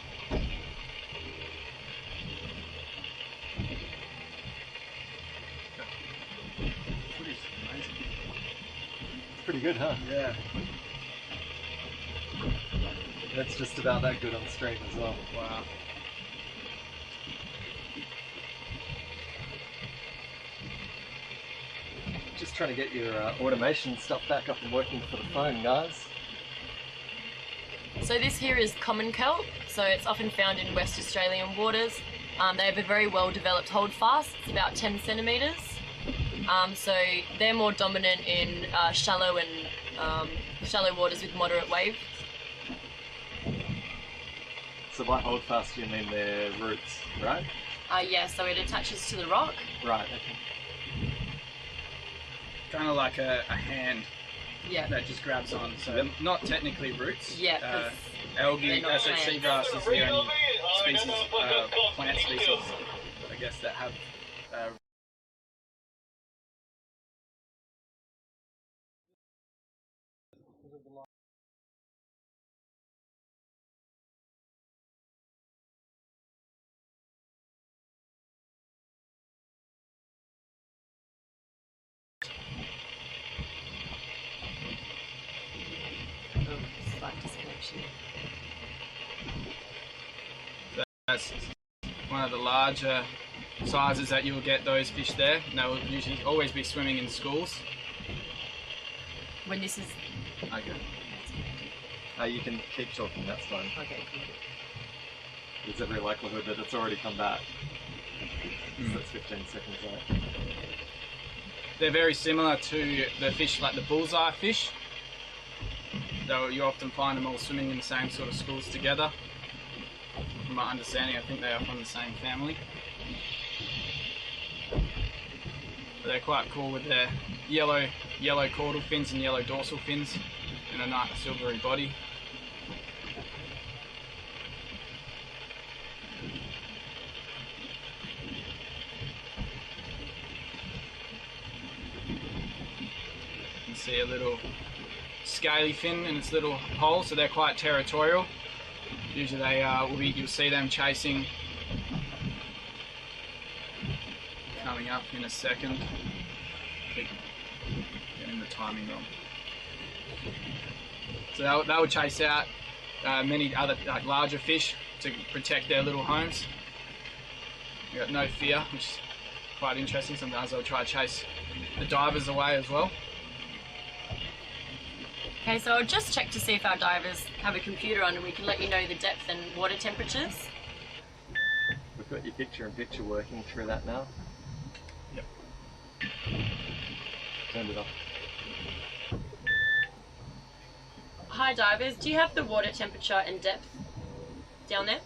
Footage is amazing. Pretty good, huh? Yeah. That's just about that good on stream as well. Wow. Just trying to get your automation stuff back up and working for the phone, guys. So this here is common kelp, so it's often found in West Australian waters. They have a very well developed holdfast, it's about 10 centimetres. So they're more dominant in shallow waters with moderate wave. So by hold fast you mean their roots, right? Yeah, so it attaches to the rock. Right, okay. Kind of like a hand Yeah. that just grabs on. So not technically roots. Yeah, 'cause algae, they're not so plants. seagrass is the only species, plant species, I guess, that have Slight disconnection. that's one of the larger sizes that you'll get those fish there. And they'll usually always be swimming in schools. When this is Okay. You can keep talking, that's fine. okay, cool. There's every likelihood that it's already come back. So that's 15 seconds late. They're very similar to the fish like the bullseye fish. Though you often find them all swimming in the same sort of schools together. From my understanding, I think they are from the same family. But they're quite cool with their yellow caudal fins and yellow dorsal fins and a nice silvery body. You can see a little scaly fin in its little hole, so they're quite territorial. Usually they you'll see them chasing. Coming up in a second. I think getting the timing wrong. So they will chase out many other larger fish to protect their little homes. They've got no fear, which is quite interesting. Sometimes they'll try to chase the divers away as well. Okay, so I'll just check to see if our divers have a computer on and we can let you know the depth and water temperatures. We've got your picture-in-picture working through that now. Yep. Turned it off. Hi divers, do you have the water temperature and depth down there?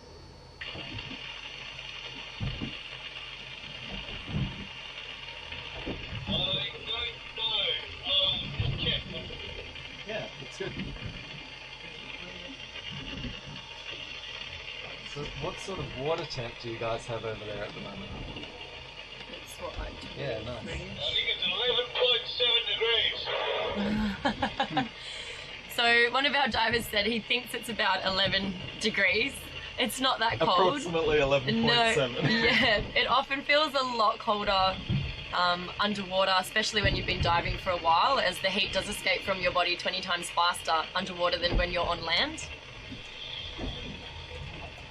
Yeah, it's good. So what sort of water temp do you guys have over there at the moment? That's what I do. Yeah, nice. I think it's 11.7 degrees. So one of our divers said he thinks it's about 11 degrees. It's not that cold. Approximately 11.7. No, yeah, it often feels a lot colder underwater, especially when you've been diving for a while, as the heat does escape from your body 20 times faster underwater than when you're on land.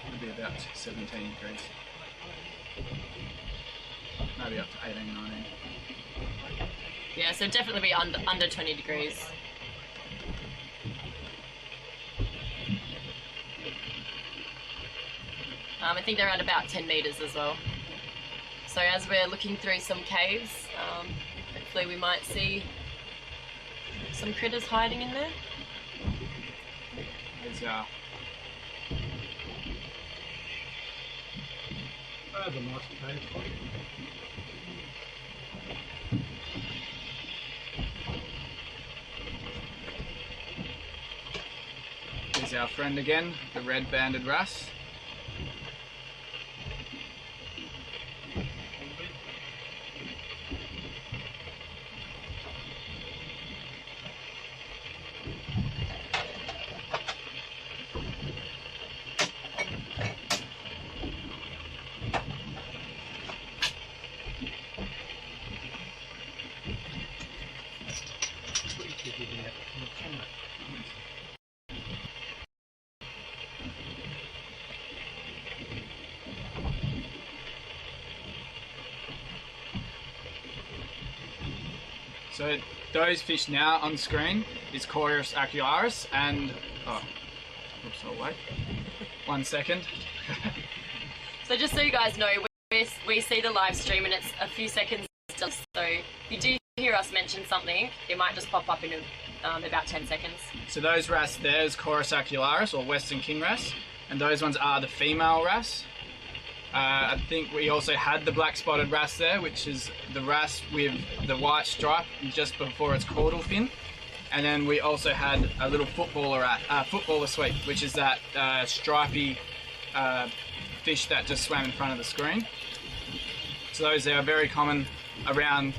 It'll be about 17 degrees. Maybe up to 18, 19. Yeah, so definitely be under 20 degrees. I think they're around about 10 meters as well. So as we're looking through some caves, hopefully we might see some critters hiding in there. There's That's a nice cave. Here's our friend again, the red-banded wrasse. So those fish now on screen is Chorus acularis and oops, I'll wait. 1 second. So just so you guys know, we see the live stream and it's a few seconds still, so if you do hear us mention something, it might just pop up in about 10 seconds. So those wrasse there is Chorus acularis or Western king wrasse, and those ones are the female wrasse. I think we also had the black spotted wrasse there, which is the wrasse with the white stripe just before its caudal fin. And then we also had a little footballer sweep, which is that stripy fish that just swam in front of the screen. So those are very common around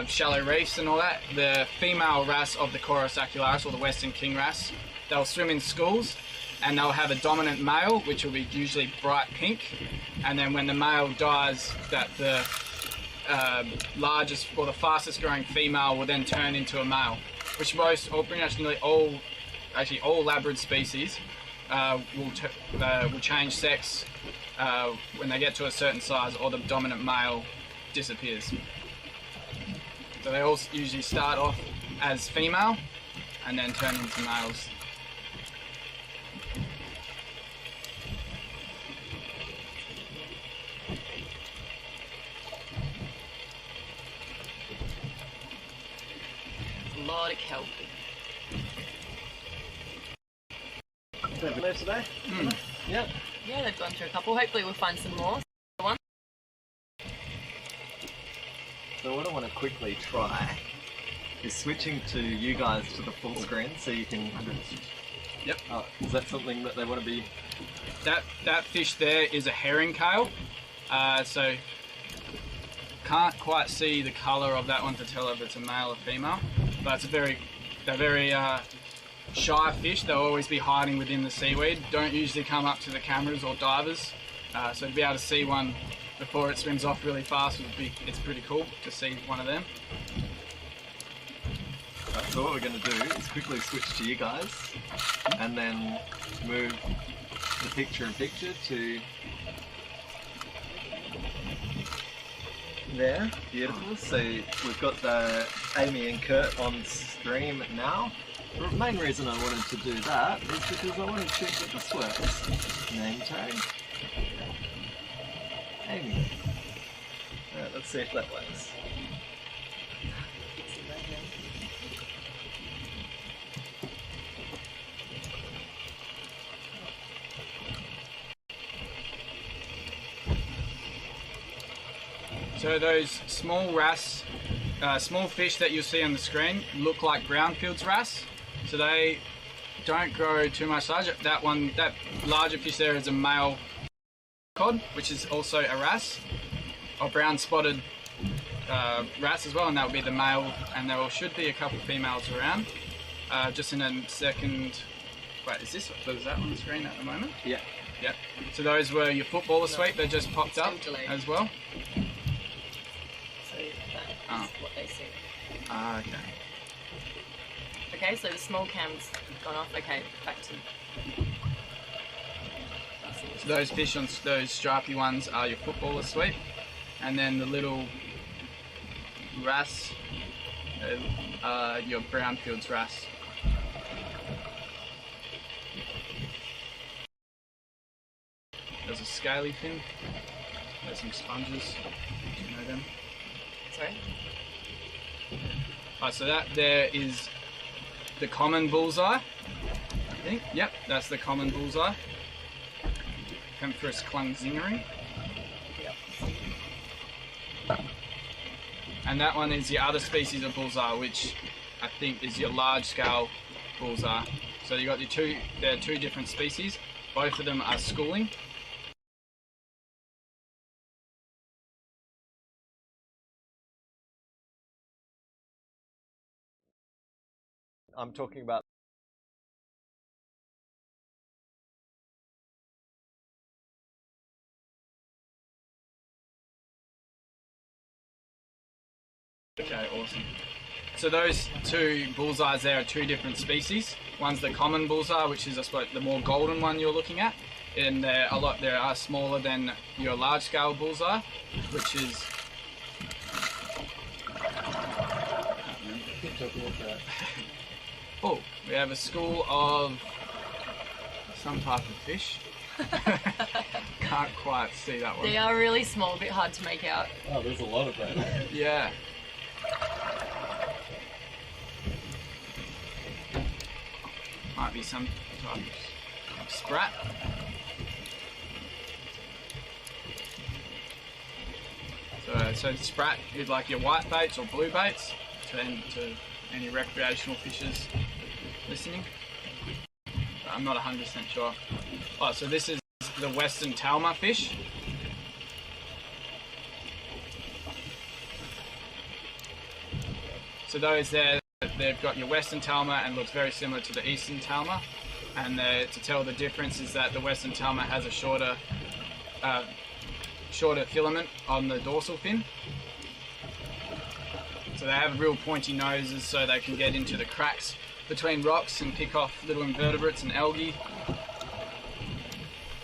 shallow reefs and all that. The female wrasse of the Chorus acularis or the Western king wrasse, they'll swim in schools and they'll have a dominant male, which will be usually bright pink. And then when the male dies, that the largest or the fastest growing female will then turn into a male, which most, or pretty much nearly all labrid species will change sex when they get to a certain size, or the dominant male disappears. So they all usually start off as female and then turn into males. A lot of kelp. There today? Yeah. Yeah, they've gone through a couple. Hopefully we'll find some more. So what I want to quickly try is switching to you guys to the full screen so you can... Yep. Is that something that they want to be... That fish there is a herring kale. So can't quite see the colour of that one to tell if it's a male or female. But it's they're very shy fish. They'll always be hiding within the seaweed. Don't usually come up to the cameras or divers. So to be able to see one before it swims off really fast it's pretty cool to see one of them. Right, so what we're going to do is quickly switch to you guys and then move the picture-in-picture to there. Beautiful. So we've got the Amy and Kurt on stream now. The main reason I wanted to do that is because I wanted to check that this works. Name tag. Amy. Alright, let's see if that works. So those small wrasse, small fish that you'll see on the screen look like brownfields wrasse. So they don't grow too much larger. That larger fish there is a male cod, which is also a wrasse, or brown spotted wrasse as well, and that would be the male, and there should be a couple females around. Just in a second. Wait, is that on the screen at the moment? Yeah. Yeah. So those were your footballer sweep that just popped up as well. So that's what they see. Okay. Okay, so the small cam's gone off. Okay, back to... So those fish on those stripy ones are your footballer sweep, and then the little wrasse are your brownfields wrasse. There's a scaly fin. There's some sponges. Do you know them? Sorry? So that there is the common bullseye, I think. Yep, that's the common bullseye. Pemphorus klungzingeri. And that one is the other species of bullseye, which I think is your large scale bullseye. So you got there are two different species. Both of them are schooling. I'm talking about Okay, awesome. So those two bullseyes there are two different species. One's the common bullseye, which is I suppose the more golden one you're looking at, and they are smaller than your large scale bullseye, which is oh, we have a school of some type of fish. Can't quite see that one. They are really small, a bit hard to make out. oh, there's a lot of them. Yeah. Might be some type of sprat. So sprat is like your white baits or blue baits to any recreational fishers listening. I'm not 100% sure. Oh, so this is the Western Talma fish. So those there, they've got your Western Talma and looks very similar to the Eastern Talma. And to tell the difference is that the Western Talma has a shorter filament on the dorsal fin. So they have real pointy noses so they can get into the cracks between rocks and pick off little invertebrates and algae.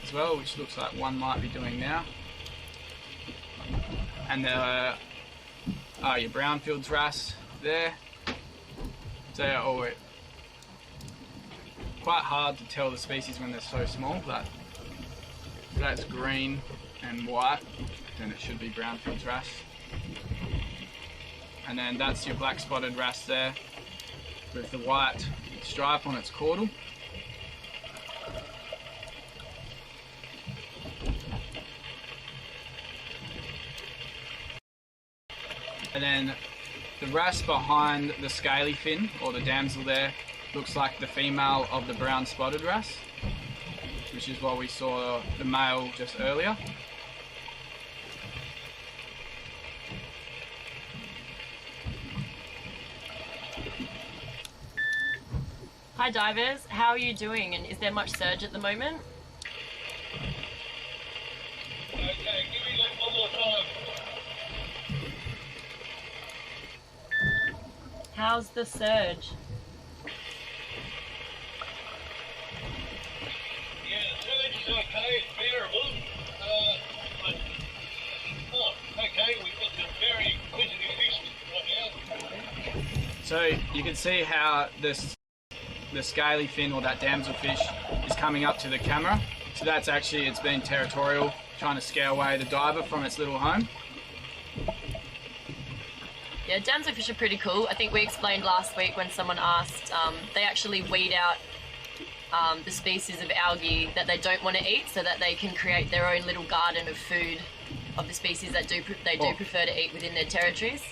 as well, which looks like one might be doing now. And there are your brownfields wrasse there. So quite hard to tell the species when they're so small, but if that's green and white, then it should be brownfields wrasse. And then that's your black spotted wrasse there with the white stripe on its caudal. And then the wrasse behind the scaly fin, or the damsel there, looks like the female of the brown spotted wrasse, which is what we saw the male just earlier. Hi divers, how are you doing, and is there much surge at the moment? Okay, give me like one more time. How's the surge? Yeah, the surge is okay, it's bearable. But, okay, we've got some very inquisitive fish right now. So you can see how the scaly fin, or that damsel fish, is coming up to the camera. So that's actually, it's been territorial, trying to scare away the diver from its little home. Yeah, damselfish are pretty cool. I think we explained last week when someone asked, they actually weed out the species of algae that they don't want to eat, so that they can create their own little garden of food of the species that they do prefer to eat within their territories.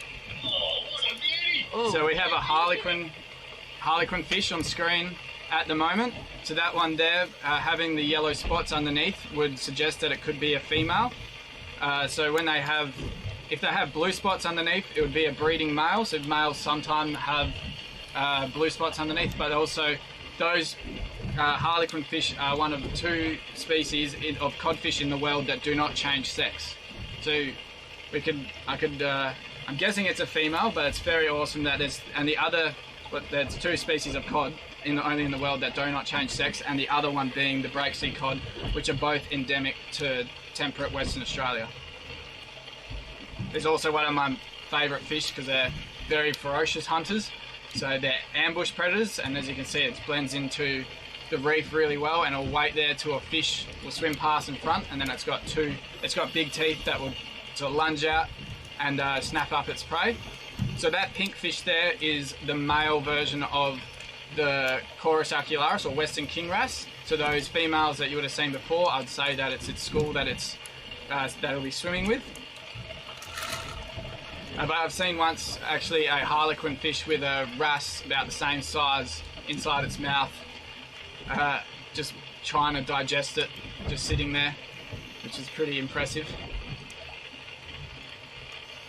Oh, what a beauty! Ooh. So we have a harlequin fish on screen at the moment. So that one there, having the yellow spots underneath, would suggest that it could be a female. So when if they have blue spots underneath, it would be a breeding male. So males sometimes have blue spots underneath, but also those harlequin fish are one of 2 species of codfish in the world that do not change sex. So I'm guessing it's a female, but it's very awesome that there's 2 species of cod only in the world that do not change sex, and the other one being the breaksea cod, which are both endemic to temperate Western Australia. It's also one of my favourite fish because they're very ferocious hunters. So they're ambush predators, and as you can see, it blends into the reef really well, and it'll wait there till a fish will swim past in front, and then it's got big teeth that will sort of lunge out and snap up its prey. So that pink fish there is the male version of the Chorus arcularis, or Western king wrasse. So those females that you would have seen before, I'd say that it's its school that it'll be swimming with. But I've seen once actually a harlequin fish with a wrasse about the same size inside its mouth, just trying to digest it, just sitting there, which is pretty impressive.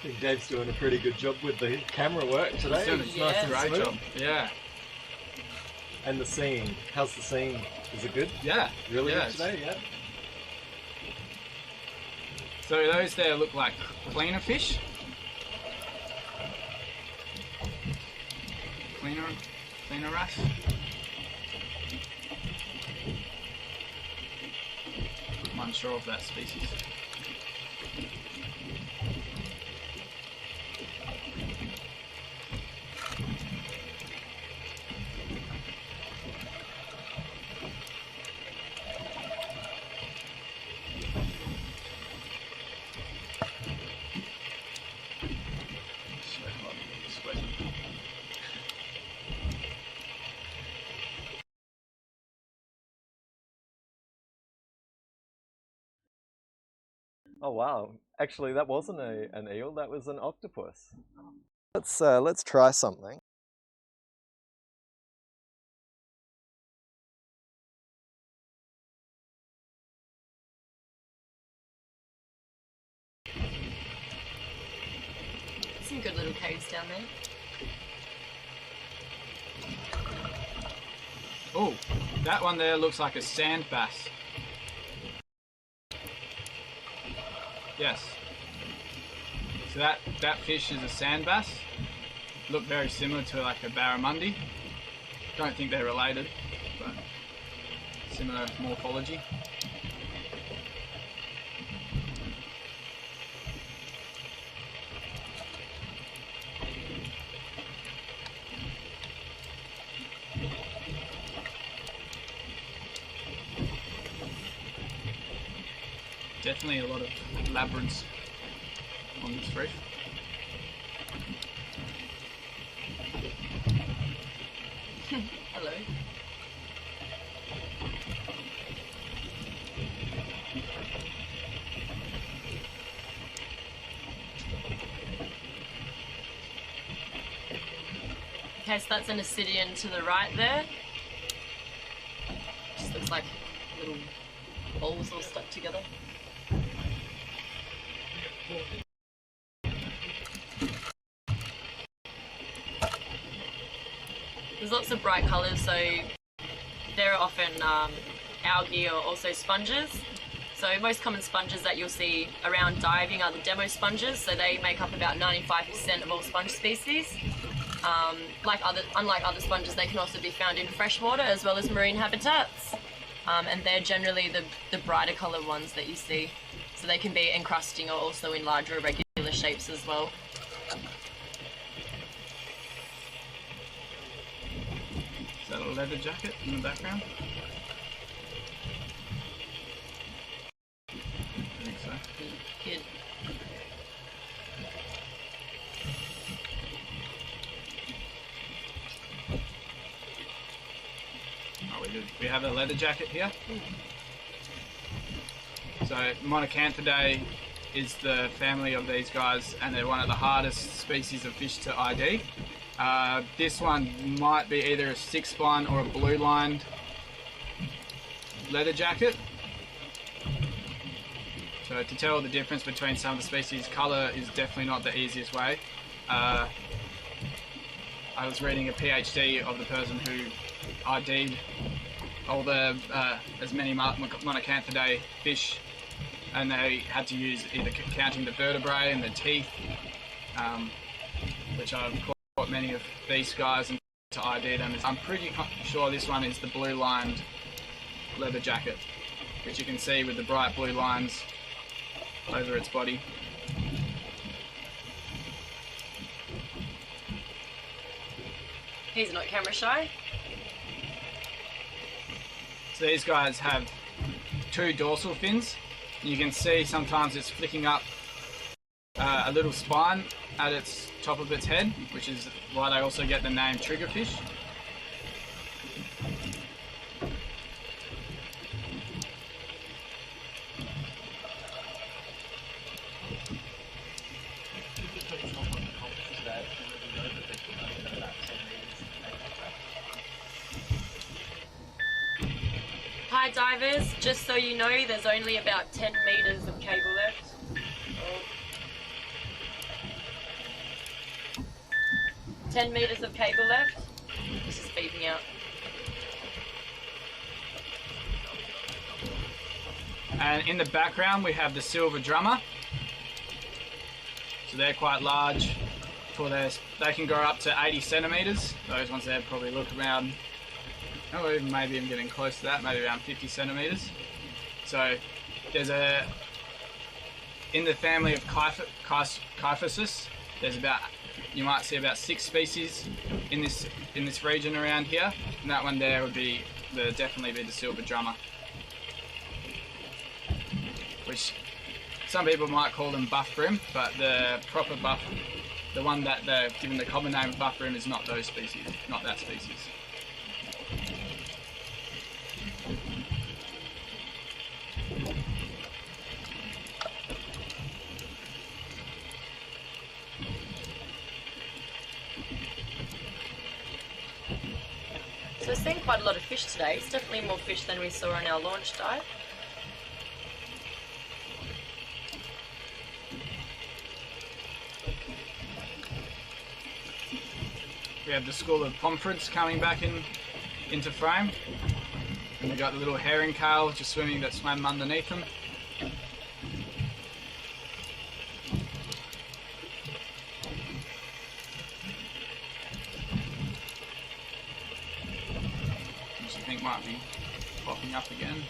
I think Dave's doing a pretty good job with the camera work today. He's doing It's a nice and great smooth. job. Yeah. And the scene, how's the scene? Is it good? Yeah. Really yeah, good today, yeah? So those there look like cleaner fish. Cleaner wrasse. I'm unsure of that species. Oh wow! Actually, that wasn't an eel. That was an octopus. Let's try something. Some good little caves down there. Oh, that one there looks like a sand bass. Yes. So that fish is a sand bass. Look very similar to like a barramundi. Don't think they're related, but similar morphology. definitely a lot of labyrinths on this reef. Hello. Okay, so that's an Ascidian to the right there. Just looks like little balls all stuck together. There's lots of bright colours, so there are often algae or also sponges. So most common sponges that you'll see around diving are the demo sponges, so they make up about 95% of all sponge species. Unlike other sponges, they can also be found in freshwater as well as marine habitats. And they're generally the brighter coloured ones that you see. So they can be encrusting or also in larger irregular shapes as well. Is that a leather jacket in the background? I think so. Kid. Oh, we have a leather jacket here. So Monacanthidae is the family of these guys, and they're one of the hardest species of fish to ID. This one might be either a six-spine or a blue-lined leather jacket. So to tell the difference between some of the species, colour is definitely not the easiest way. I was reading a PhD of the person who ID'd all the as many Monacanthidae fish, and they had to use either counting the vertebrae and the teeth, which I've caught many of these guys and to ID them. I'm pretty sure this one is the blue-lined leather jacket, which you can see with the bright blue lines over its body. He's not camera shy. So these guys have two dorsal fins. You can see sometimes it's flicking up a little spine at its top of its head, which is why they also get the name triggerfish. Hi divers, just so you know, there's only about 10 metres of cable left. 10 metres of cable left. This is beeping out. And in the background we have the silver drummer. So they're quite large. They can grow up to 80 centimetres. Those ones there probably look around, or even maybe I'm getting close to that, maybe around 50 centimetres. So there's in the family of Kyphosis, there's you might see about 6 species in this region around here, and that one there would definitely be the silver drummer, which some people might call them buff brim, but the proper buff, the one that they're given the common name of buff brim, is not those species, not that species. So we're seeing quite a lot of fish today. It's definitely more fish than we saw on our launch dive. We have the school of pomfrets coming back into frame, and we've got the little herring tail just swimming that swam underneath them. Which I think might be popping up again.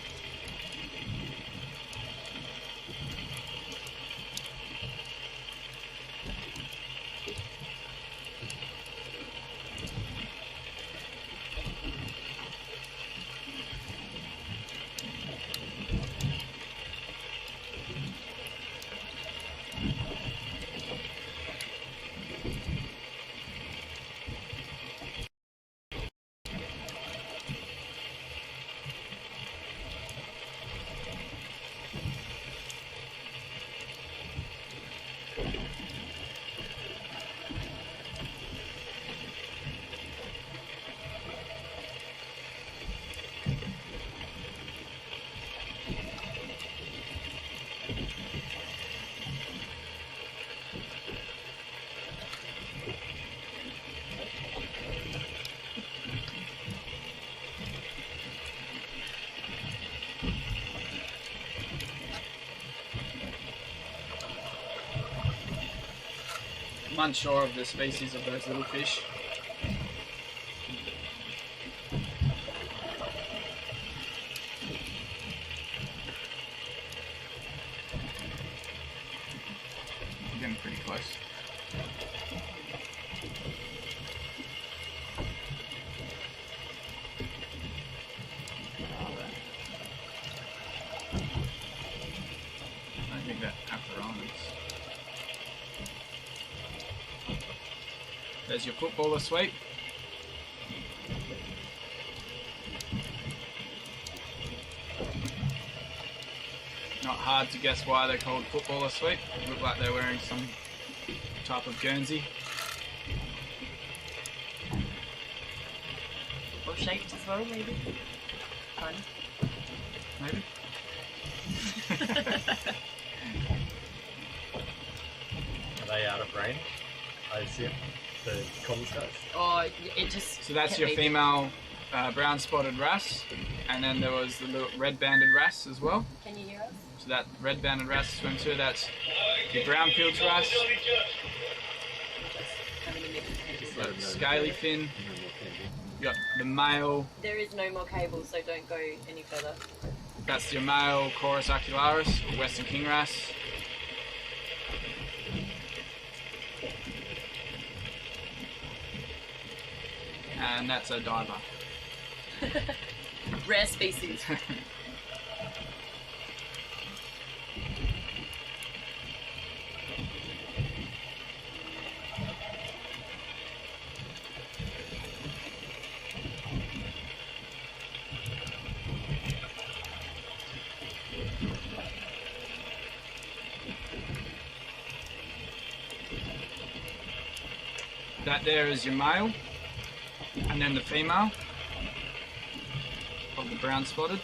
I'm unsure of the species of those little fish. I'm getting pretty close. I think that Aperonus. There's your footballer sweep. Not hard to guess why they're called footballer sweep. Look like they're wearing some type of Guernsey. Or shaped as well, maybe. Fun. Maybe. Are they out of range? I assume the common guys. Oh, it just. So that's kept your moving. female brown spotted wrasse, and then there was the little red banded wrasse as well. Can you hear us? So that red banded wrasse swim too. That's your brownfields wrasse. Having a mix. Got scaly fin. You got the male. There is no more cable, so don't go any further. That's your male Chorus ocularis, or Western king wrasse. And that's a diver. Rare species. That there is your male, and then the female of the brown spotted.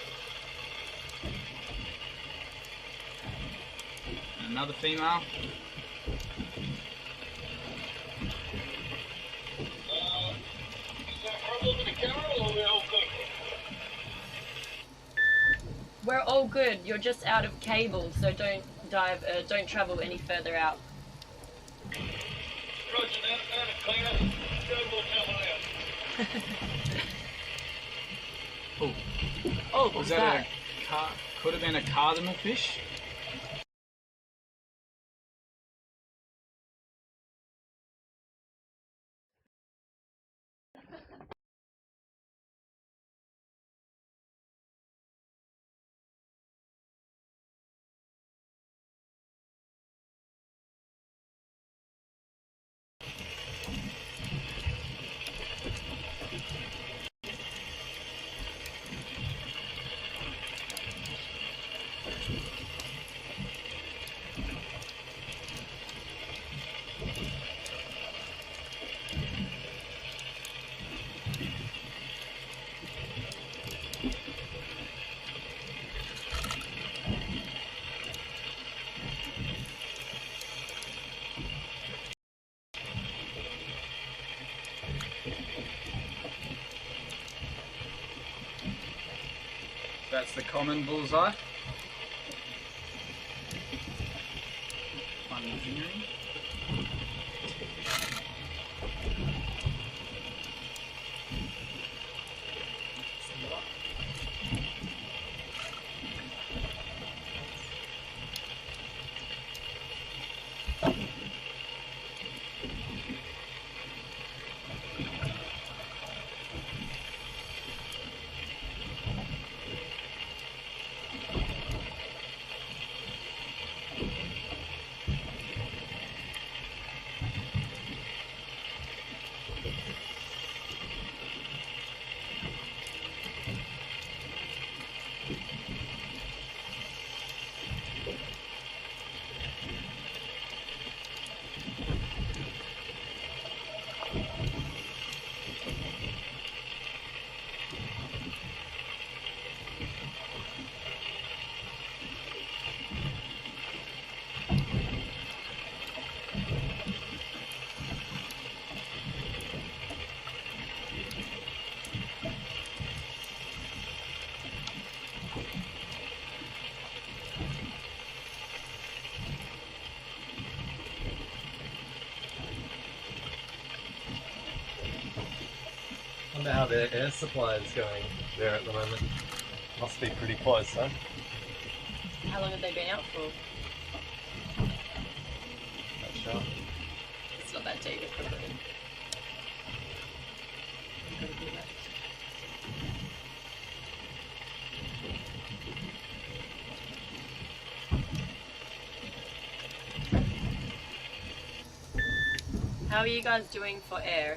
And another female. Is there a problem with the camera or we're all good? We're all good. You're just out of cable, so don't dive. Don't travel any further out. Roger that, clean up. No more coming out. Oh, Oh, what was was that that? could have been a cardamom fish? That's the common bullseye. Fun engineering. wonder how their air supply is going there at the moment. Must be pretty close, huh? How long have they been out for? Not sure. It's not that deep, probably. How are you guys doing for air?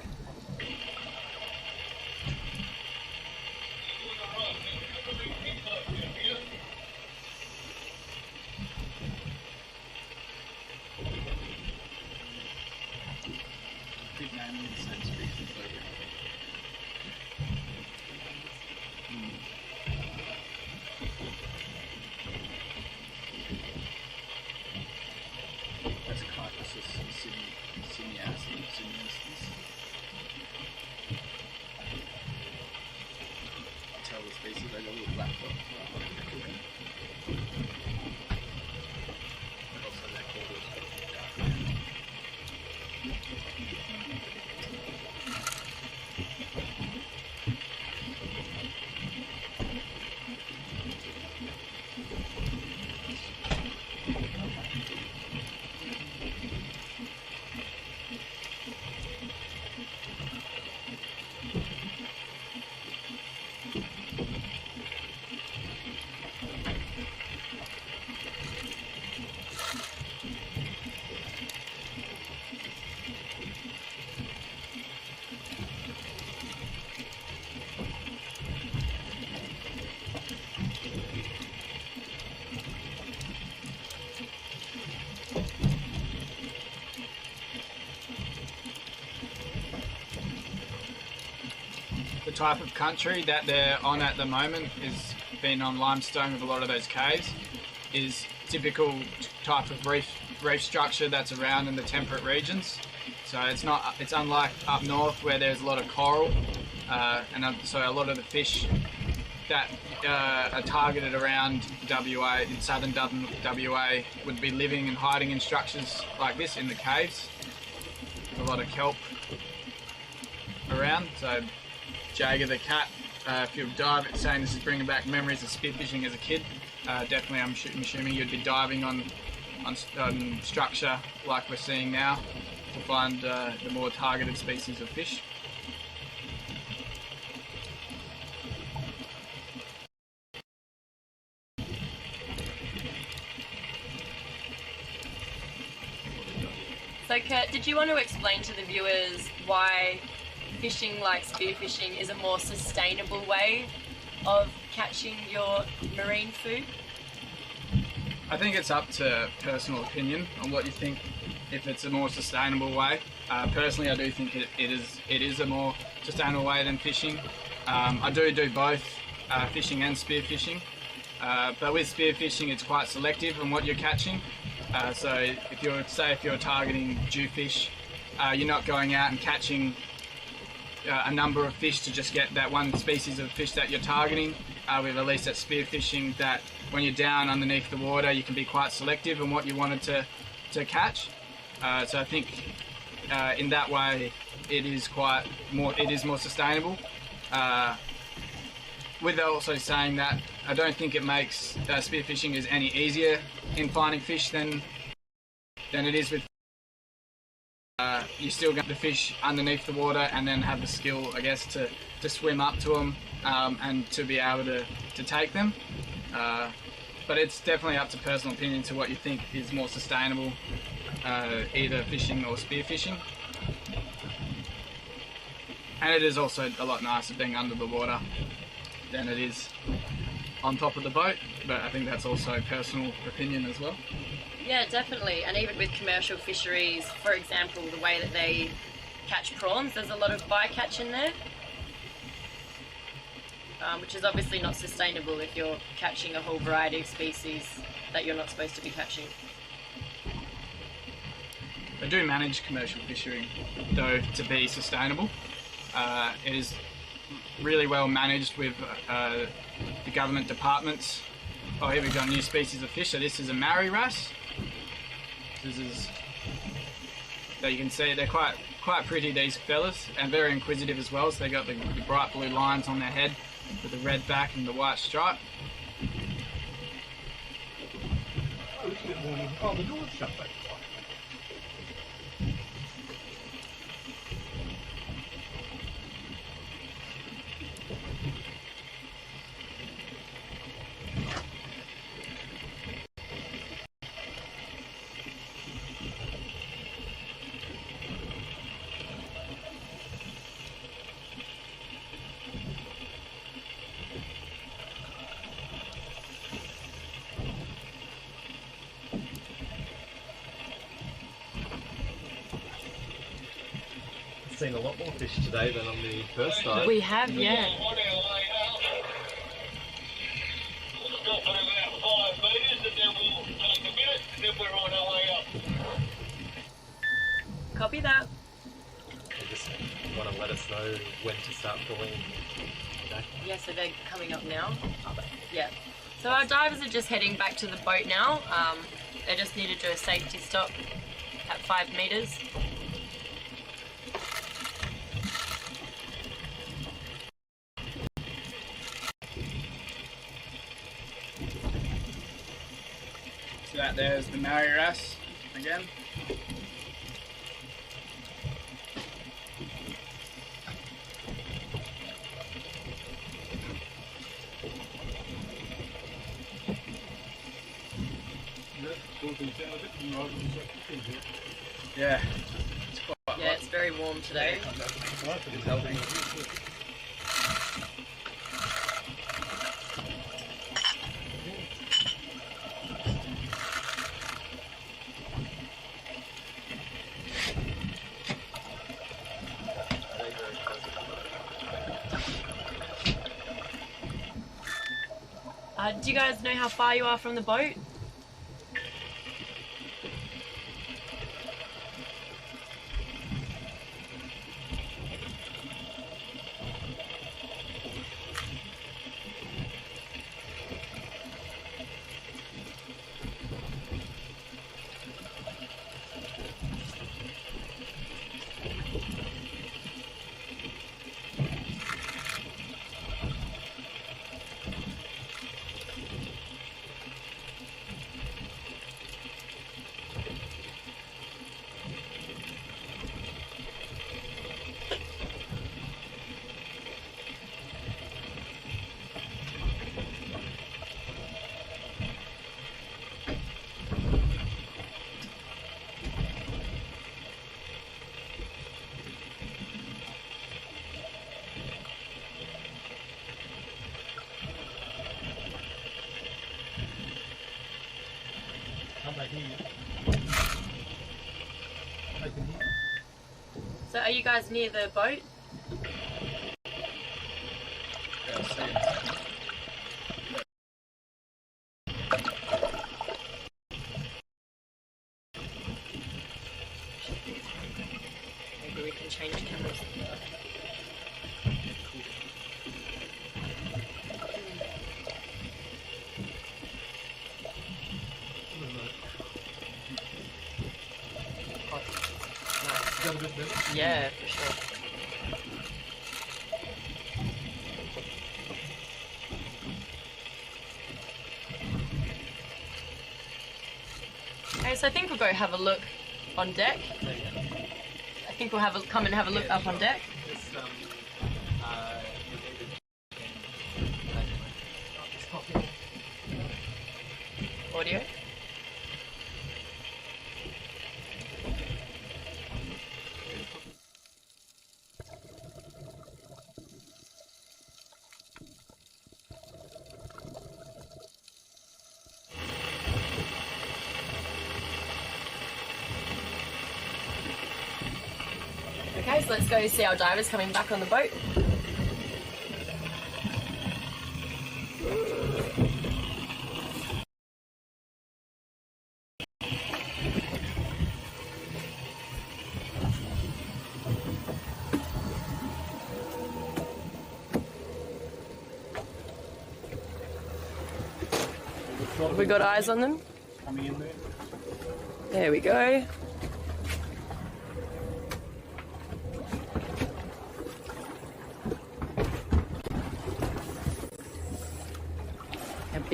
Big name in the same species over. That's Caucasus cineastis. I'll tell the species, they got a little black dot. But also they're called dark. The type of country that they're on at the moment is being on limestone with a lot of those caves, is typical type of reef structure that's around in the temperate regions. So it's unlike up north where there's a lot of coral, so a lot of the fish that are targeted around WA, in southern WA, would be living and hiding in structures like this in the caves, with a lot of kelp around. So Jager the cat, if you're diving, saying this is bringing back memories of spearfishing as a kid, definitely I'm assuming you'd be diving on structure like we're seeing now to find the more targeted species of fish. So Kurt, did you want to explain to the viewers why fishing like spearfishing is a more sustainable way of catching your marine food? I think it's up to personal opinion on what you think, if it's a more sustainable way. Personally, I do think it is a more sustainable way than fishing. I do both fishing and spearfishing, but with spearfishing it's quite selective on what you're catching. So if you're targeting jewfish, you're not going out and catching a number of fish to just get that one species of fish that you're targeting. We've released at spearfishing that when you're down underneath the water, you can be quite selective in what you wanted to catch. So I think in that way, it is more sustainable. With also saying that, I don't think it makes spearfishing is any easier in finding fish than it is with. You still get the fish underneath the water and then have the skill, I guess, to swim up to them and to be able to take them. But it's definitely up to personal opinion to what you think is more sustainable, either fishing or spearfishing. And it is also a lot nicer being under the water than it is on top of the boat, but I think that's also personal opinion as well. Yeah, definitely. And even with commercial fisheries, for example, the way that they catch prawns, there's a lot of bycatch in there, which is obviously not sustainable if you're catching a whole variety of species that you're not supposed to be catching. They do manage commercial fishing, though, to be sustainable. It is really well managed with the government departments. Oh, here we've got a new species of fish. So this is a Maori wrasse. This is, so you can see they're quite quite pretty, these fellas, and very inquisitive as well. So they got the bright blue lines on their head with the red back and the white stripe. Oh, the door's shut back. Seen a lot more fish today than on the first dive. We have, yeah. On our way out. We'll stop at about 5 metres and then we'll take a minute and then we're on our way up. Copy that. They just want to let us know when to start pulling. Okay. Yeah, so they're coming up now. Yeah. So our divers are just heading back to the boat now. They just need to do a safety stop at 5 metres. So that there's the Maori wrasse again. Yeah. It's quite Yeah, it's very warm today. Do you guys know how far you are from the boat? So are you guys near the boat? Maybe we can change cameras. Yeah, for sure. Okay, so I think we'll go have a look on deck. I think we'll come and have a look up on deck. Audio. Okay, so let's go see our divers coming back on the boat. Have we got eyes on them? Coming in there. There we go.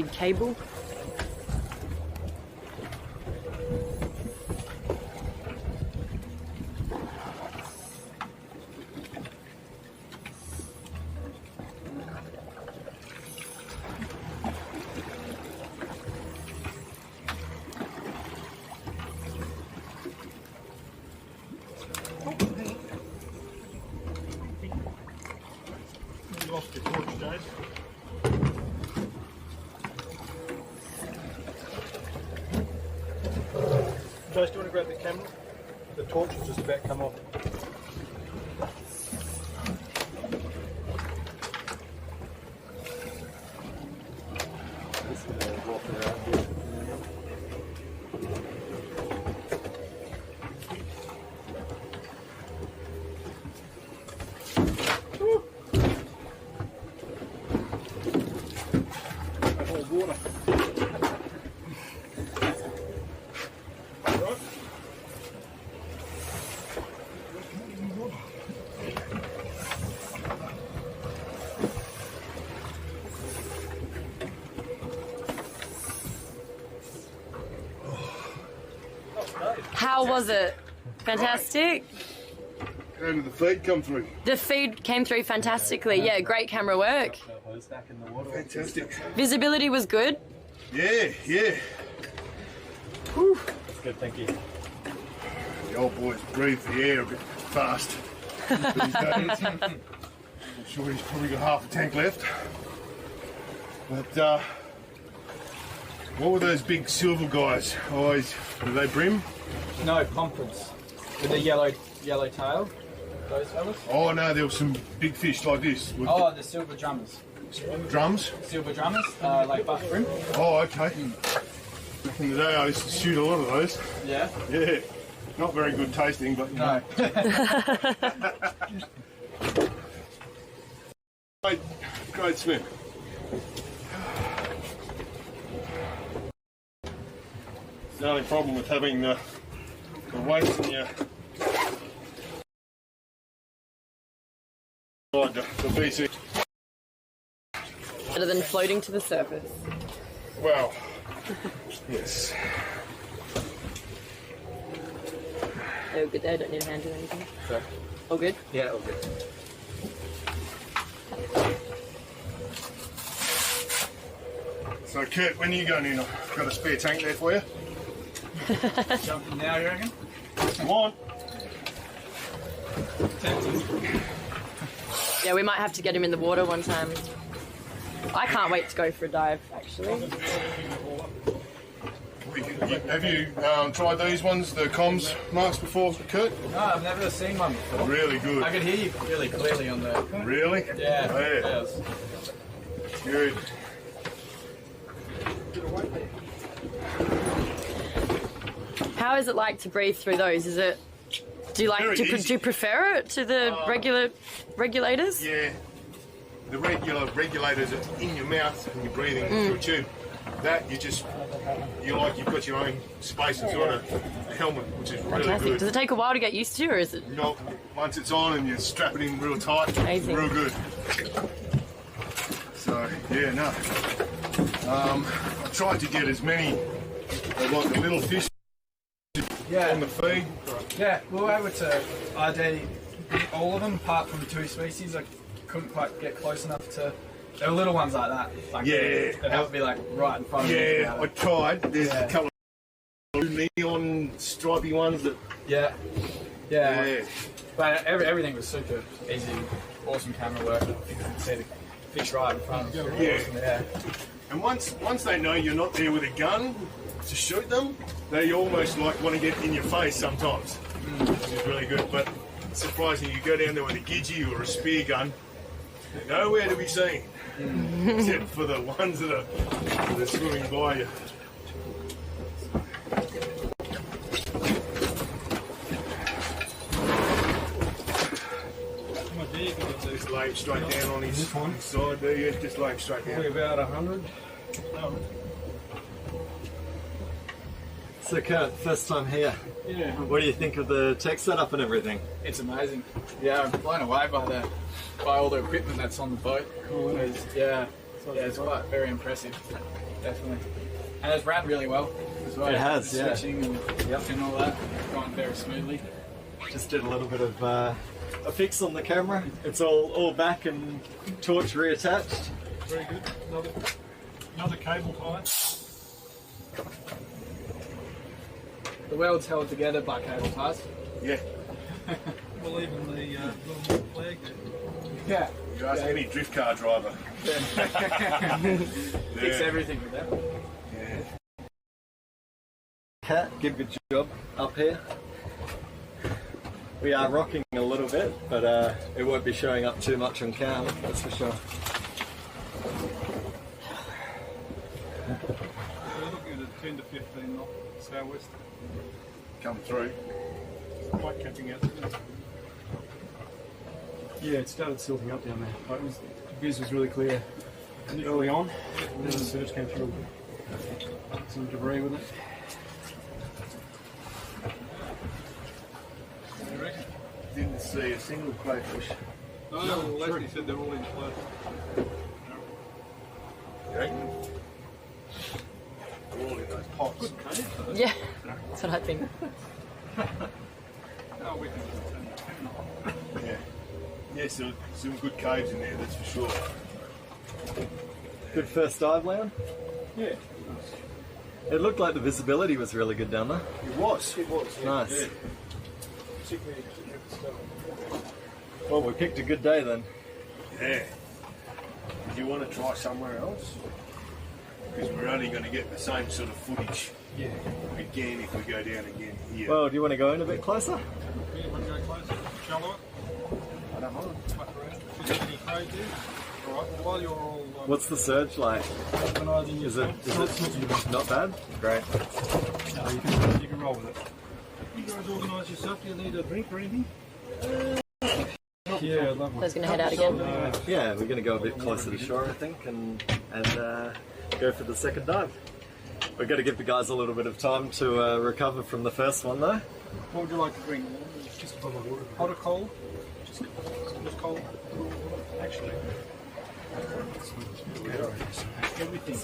big cable. You lost your torch, Jade. Jase, do you want to grab the camera? The torch is just about to come off. Water. Right. How was it? Fantastic? How did the feed come through? The feed came through fantastically. Yeah, great camera work. Fantastic. Visibility was good. Yeah. That's good, thank you. The old boys breathe the air a bit fast these days. I'm sure he's probably got half a tank left. But what were those big silver guys? Always, were they brim? No, pomfrets with a yellow tail. Those fellas. Oh no, there were some big fish like this. With Oh, the silver drummers. drums. Silver drummers, like buff brim. Oh, okay. Back in the day, I used to shoot a lot of those. Yeah. Yeah, not very good tasting, but you know. No. Great swim. It's the only problem with having the weights in your the BC. Better than floating to the surface. Well, yes. They're good there, don't need a hand or anything. Sorry. All good? Yeah, all good. So, Kurt, when are you going in? I've got a spare tank there for you. Jumping now, you reckon? Come on. Yeah, we might have to get him in the water one time. I can't wait to go for a dive, actually. Have you tried these ones, the comms marks before, Kurt? No, I've never seen one before. Really good. I could hear you really clearly on the. Really? Yeah. Yeah. Good. How is it like to breathe through those? Is it? Do you Very do easy. you prefer it to the regulators? Yeah. The regulators are in your mouth and you're breathing through a tube. That you've got your own space inside a helmet, which is really Fantastic. good. Does it take a while to get used to, or is it? Not once it's on and you strap it in real tight, it's Amazing. real good. So yeah, no. I tried to get as many of like the little fish on the feed. Yeah, we were able to ID all of them apart from 2 species. I couldn't quite get close enough to. There were little ones like that. Like Yeah. They'd have to be like right in front of me. Yeah, I tried. There's Yeah. a couple of neon stripy ones that. Yeah. Yeah. But everything was super easy, awesome camera work. You could see the fish right in front of them. Yeah. Awesome, yeah. And once they know you're not there with a gun to shoot them, they almost like want to get in your face sometimes, which is really good. But surprisingly, you go down there with a gidgee or a spear gun, they're nowhere to be seen, except for the ones that are swimming by you. Just lay him straight down on his side there, yeah, just lay him straight down. About 100. So Kurt, first time here. Yeah. What do you think of the tech setup and everything? It's amazing. Yeah, I'm blown away by all the equipment that's on the boat. It's quite very impressive. definitely. And it's ran really well as well. It has, yeah. Switching and all that, gone very smoothly. Just did a little bit of a fix on the camera. It's all back and torch reattached. Very good. Another cable tie. The weld's held together by cable ties. Yeah. Well, even the little flag. Yeah. You ask any drift car driver. Fix everything with that. Yeah. Cat, give a good job up here. We are rocking a little bit, but it won't be showing up too much on cam, that's for sure. We're looking at a 10 to 15 knot southwest. Come through. Quite capping out. Yeah, it started silting up down there. Like, the viz was really clear early on. And then the surge came through. Some debris with it. Didn't see a single crayfish. No, Leslie said they're all in flood. You reckon? They're all in those pots. Yeah, that's what I think. Oh, we can. Yeah. Yeah, some good caves in there, that's for sure. Good first dive, Leon. Yeah. It looked like the visibility was really good down there. It was. Yeah. Nice. Yeah. Particularly at the start. Well, we picked a good day then. Yeah. Did you want to try somewhere else? Because we're only going to get the same sort of footage Yeah. again if we go down again here. Well, do you want to go in a bit closer? Yeah, want to go closer? Shallower? I don't know. Fuck around. Is there any craig there? Alright, well, while you're all What's the surge like? organising Is yourself. it not bad? Great. No, you can roll with it. You guys organise yourself. Do you need a drink or anything? Yeah, lovely. I was going to head out again. Yeah, we're going to go a bit closer to shore, I think, and go for the second dive. We've got to give the guys a little bit of time to recover from the first one, though. What would you like to drink? Just a bottle of water. Hot or cold? Just cold. Actually. Everything.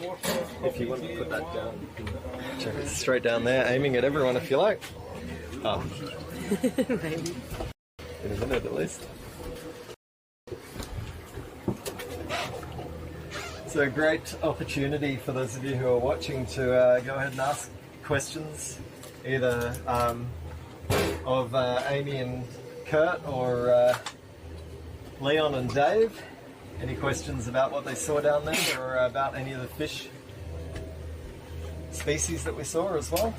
Water, If you want to put that down, you can check it straight down there, aiming at everyone if you like. Oh. Maybe. In a minute at least. It's a great opportunity for those of you who are watching to go ahead and ask questions, either of Amy and Kurt or Leon and Dave. Any questions about what they saw down there or about any of the fish species that we saw as well?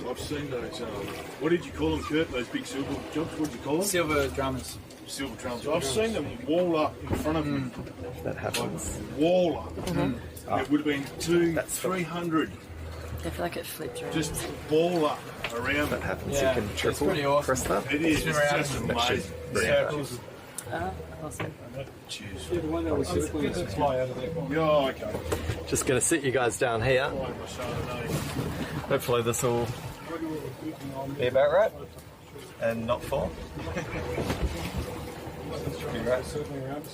I've seen those, what did you call them, Kurt? Those big silver jobs? What did you call them? Silver drummers. Silver drums. I've seen them wall up in front of me. That happens. Wall up. It would have been 200-300. I feel like it flipped around. Just wall up around That it. happens. Yeah, You can it's triple pretty awesome. press that. It is. Spin It's around just and amazing. Circles. Awesome. Cheers. Yeah, the one that was circling to fly out of there. Yeah, okay. Just going to sit you guys down here. Hopefully this will be about right and not fall. Be right. Circling around.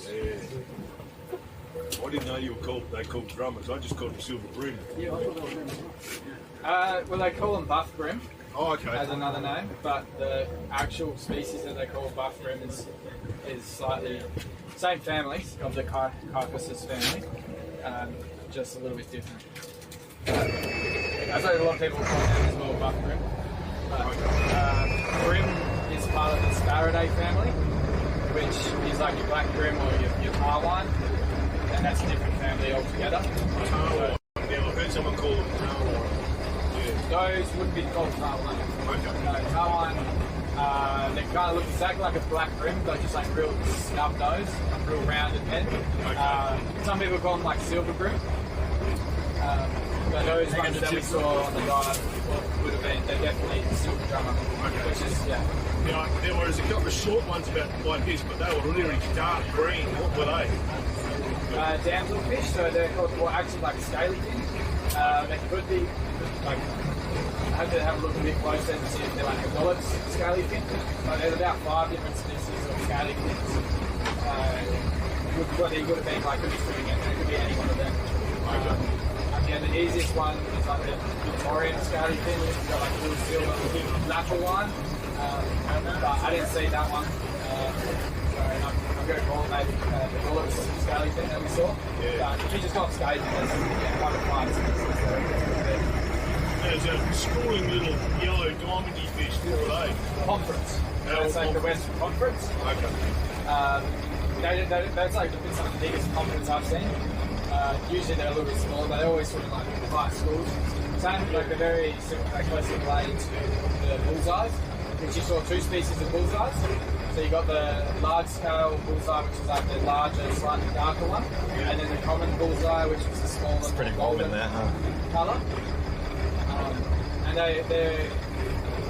I didn't know you were called. They called drummers. I just called them silver brim. Yeah, I thought that was them. Well, they call them buff brim Oh, okay. as another name, but the actual species that they call buff brim is slightly same family of the Kyphosis family, just a little bit different. I think a lot of people call them as well buff brim. But, brim is part of the Sparidae family, which is like your black brim or your tarwine, and that's a different family altogether. Tarwine. Yeah, I've heard someone call them tarwine. Those would be called tarwine. Tarwine, they kind of look exactly like a black brim, but just like real snub nose, real rounded head. Some people call them like silver brim. But those ones that we saw on the dive would have been, they're definitely silver drummer. Which is, yeah. Yeah, there was a couple of short ones about like this, but they were really dark green. What were they? Damselfish, so they're called, well, actually like scaly fin. They could be like I had to have a look a bit closer to see if they're like a Phillips scaly fin. But there's about 5 different species of scaly fins. What he would have been like, could be swimming it, and it could be any one of them. Yeah, the easiest one is like the Victorian scaly fin, which has got like a little silver natural line. But I didn't see that one. So I'm going to call it maybe the Phillips scaly fin that we saw. But if you just got skating, there's one of five species. There's a schooling little yellow diamondy fish. What are they? Conference. That's like the Western Conference. Okay. That's like some of the biggest conference I've seen. Usually they're a little bit smaller, but they're always sort of like high schools. Same, like they're very closely related to the bullseyes, which you saw 2 species of bullseyes. So you got the large scale bullseye, which is like the larger, slightly darker one, and then the common bullseye, which is the smaller, It's pretty warm in there, huh? colour. And they're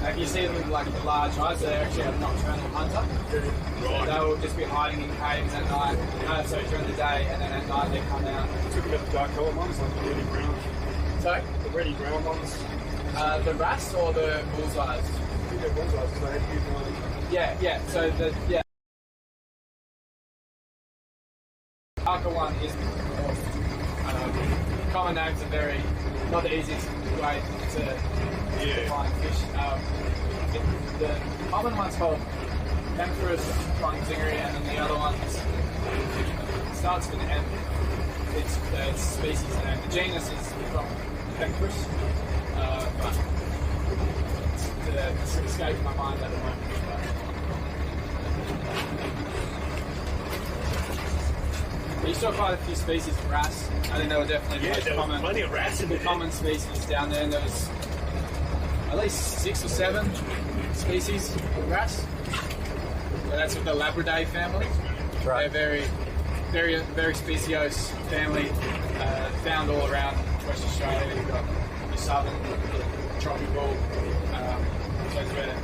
if you see them with like the large eyes, they're actually a nocturnal hunter. So they will just be hiding in caves at night, so during the day, and then at night they come out. Talk about the dark colour ones, like the reddy brown. Sorry? The reddy brown ones. The wrasse or the bullseyes? I think they're bullseyes because they have Yeah. So the darker one is common names are very not the easiest way to find fish. The common one's called Empress Trunzingeri, and then the other one's starts with an M. It's the species name. The genus is from Empress, but it's escaping my mind at the moment. But you saw quite a few species of wrasse. I think they were definitely the most common. Plenty of wrasse in The there. common species down there, and there was at least 6 or 7 species of wrasse. So that's with the Labraday family. Right. They're very speciose family, found all around West Australia. You've got the southern, the tropical, so it's where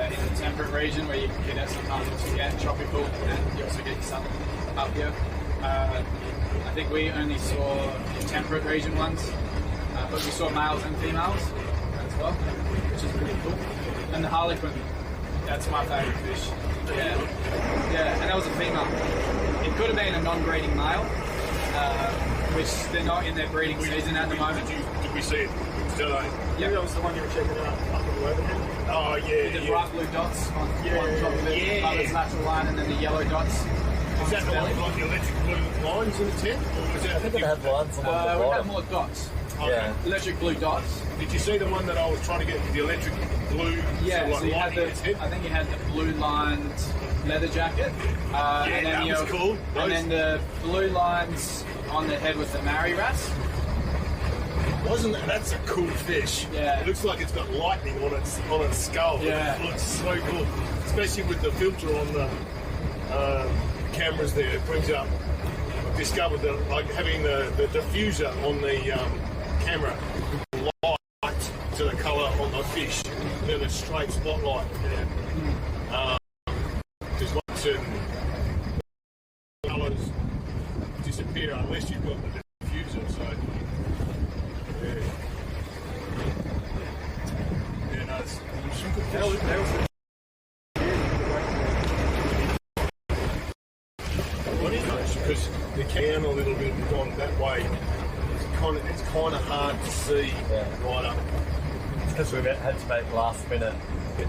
in the temperate region where you get out sometimes you get tropical, and you also get southern up here. I think we only saw the temperate region ones, but we saw males and females as well, which is pretty cool. And the harlequin, that's my favourite fish. Yeah, and that was a female. It could have been a non-breeding male, which they're not in their breeding season at the moment. Did we see it today? Yeah, that was the one you were checking out up in the overhead. Oh, yeah. the bright blue dots on top of it, above its natural line, and then the yellow dots. Is that the one with like the electric blue lines in the tent? Or was that I think it had lines along the We have bottom. more dots. Yeah. Electric blue dots. Did you see the one that I was trying to get with the electric blue? Yeah, sort of so you had lighting its head? I think you had the blue lined leather jacket. And then that was cool. And then the blue lines on the head was the Maori wrasse. Wasn't that? That's a cool fish. Yeah. It looks like it's got lightning on its skull. Yeah. It looks so cool, especially with the filter on the cameras there. It brings up. I've discovered that like having the diffuser on the camera light to the colour on the fish, and then a straight spotlight. There's like certain colours disappear unless you've got the diffuser. So. Yeah, no, it's some good fish. What is it? Because the can a little bit gone that way. It's kind of hard to see right up. It's because we've had to make last minute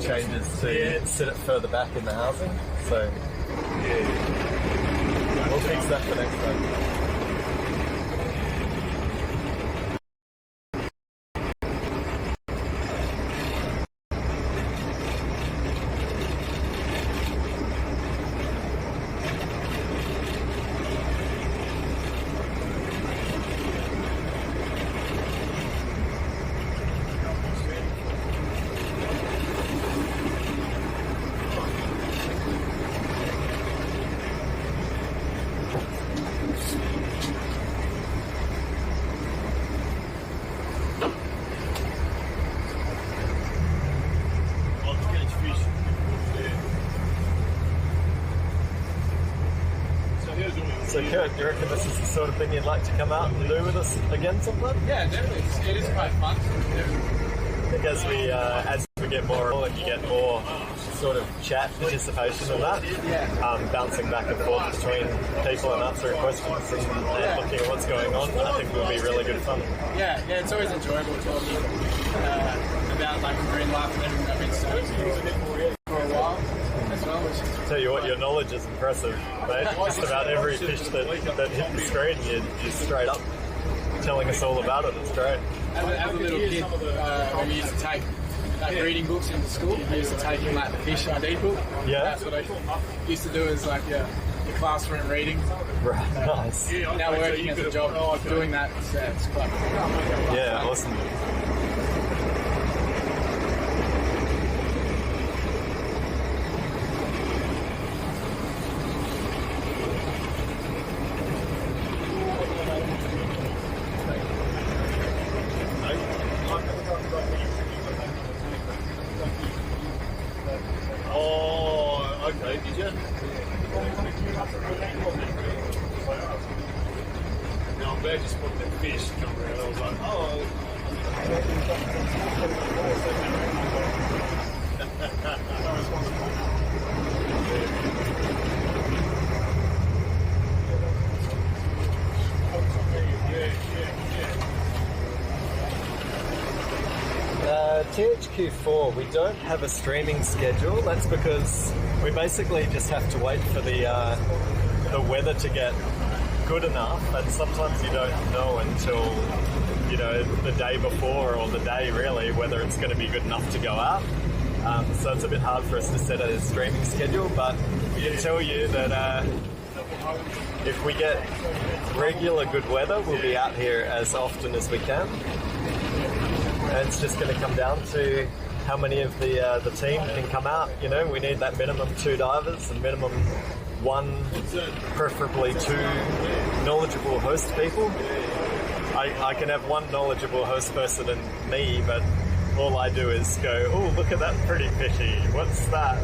changes to sit it further back in the housing. So we'll fix that for next time. So Kurt, do you reckon this is the sort of thing you'd like to come out and do with us again sometime? Yeah, definitely. It is quite fun. think as we get more and you get more sort of chat participation in that, bouncing back and forth between people and answering questions and looking at what's going on, I think will be really good fun. Yeah, it's always enjoyable talking about like marine life and everything I've been studying for a while as well. Tell you what, your knowledge is impressive, mate. Just about every fish that hit the screen, you're straight up telling us all about it. It's great. As a little kid, when we used to take reading books into school, I used to take in like the fish ID book. Yeah. That's what I used to do is like the classroom reading. Right, nice. Now working as a job, doing that, it's quite cool. Yeah, awesome. Oh, okay, did you? No, I'm glad you spotted that fish come around. I was like, oh. THQ4, we don't have a streaming schedule. That's because we basically just have to wait for the weather to get good enough, and sometimes you don't know until, you know, the day before or the day really whether it's going to be good enough to go out. So it's a bit hard for us to set a streaming schedule, but we can tell you that if we get regular good weather, we'll be out here as often as we can. And it's just going to come down to how many of the team can come out. You know, we need that minimum 2 divers and minimum 1, preferably 2 knowledgeable host people. I can have 1 knowledgeable host person and me, but all I do is go, oh, look at that pretty fishy. What's that?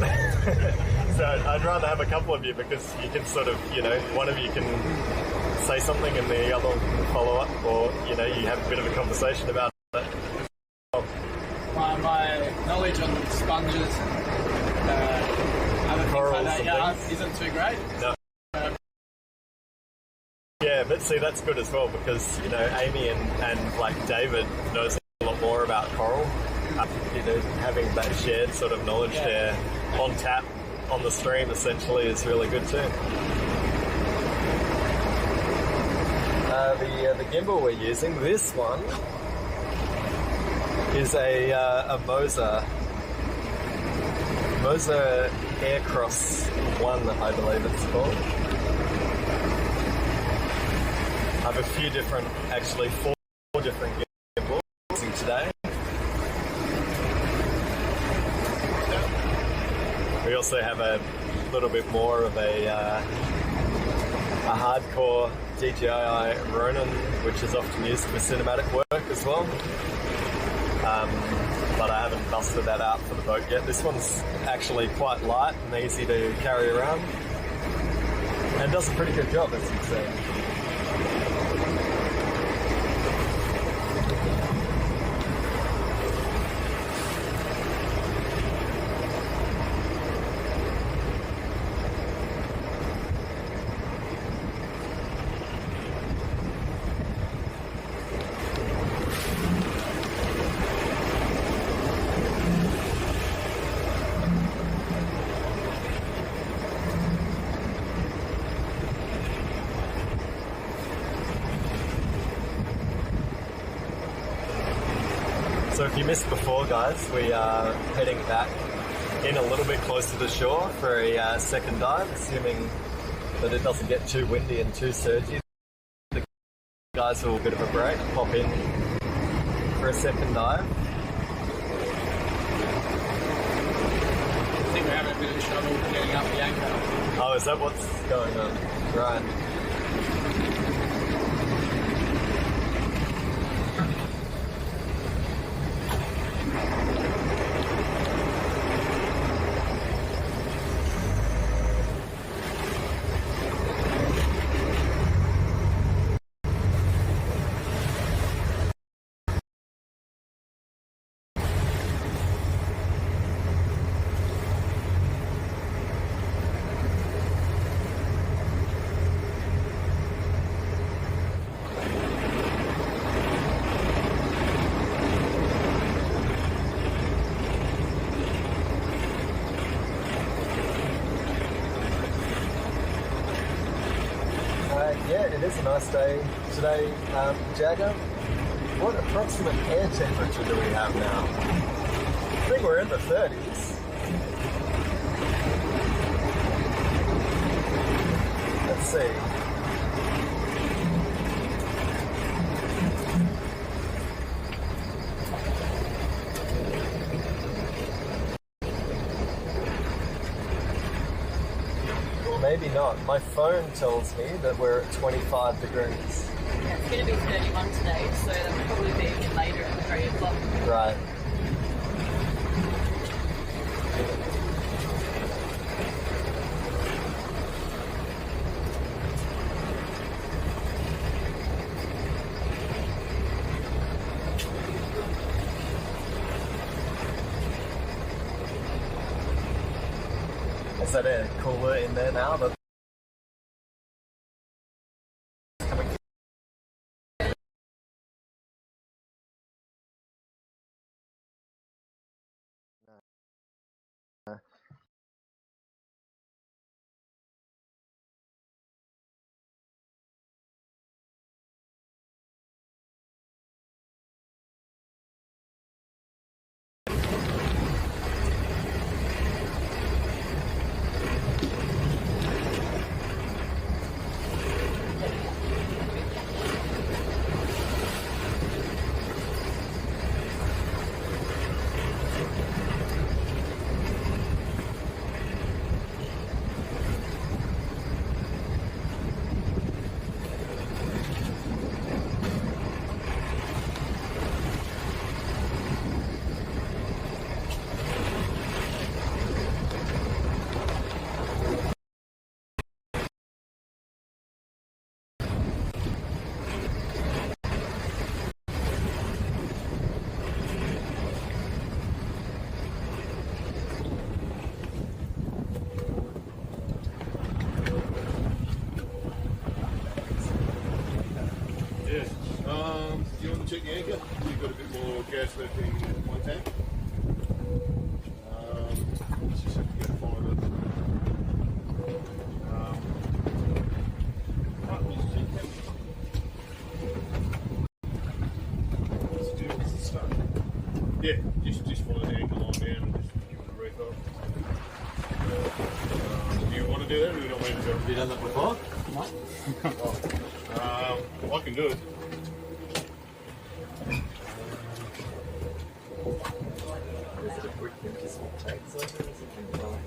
So I'd rather have a couple of you because you can sort of, you know, one of you can say something and the other can follow up, or, you know, you have a bit of a conversation about it. My knowledge on sponges, other Corals things like and that, things. isn't too great. No. Yeah, but see, that's good as well because, you know, Amy and like David knows a lot more about coral. You know, having that shared sort of knowledge there on tap on the stream essentially is really good too. The gimbal we're using, this one, is a Moser Aircross 1, I believe it's called. I have a few different, actually 4 different gimbals using today. We also have a little bit more of a hardcore DJI Ronin, which is often used for cinematic work as well. But I haven't busted that out for the boat yet. This one's actually quite light and easy to carry around and does a pretty good job, as you can see. So if you missed before, guys, we are heading back in a little bit closer to shore for a second dive, assuming that it doesn't get too windy and too surgy. The guys will have a bit of a break, pop in for a second dive. I think we're having a bit of trouble getting up the anchor. Oh, is that what's going on? Right. nice day today, Jagger. What approximate air temperature do we have now? I think we're in the 30s. Let's see. Maybe not. My phone tells me that we're at 25 degrees. Yeah, it's going to be 31 today, so that will probably be a bit later at 3 o'clock. Right. Is that it? Cooler in there now? But Do you want to check the anchor? You've got a bit more gas left in one tank. Let's just have to get fired up. Yeah, just follow the anchor line down and just give it a refill. Do you want to do that or do you not want to do it? have you done that before? I can do it.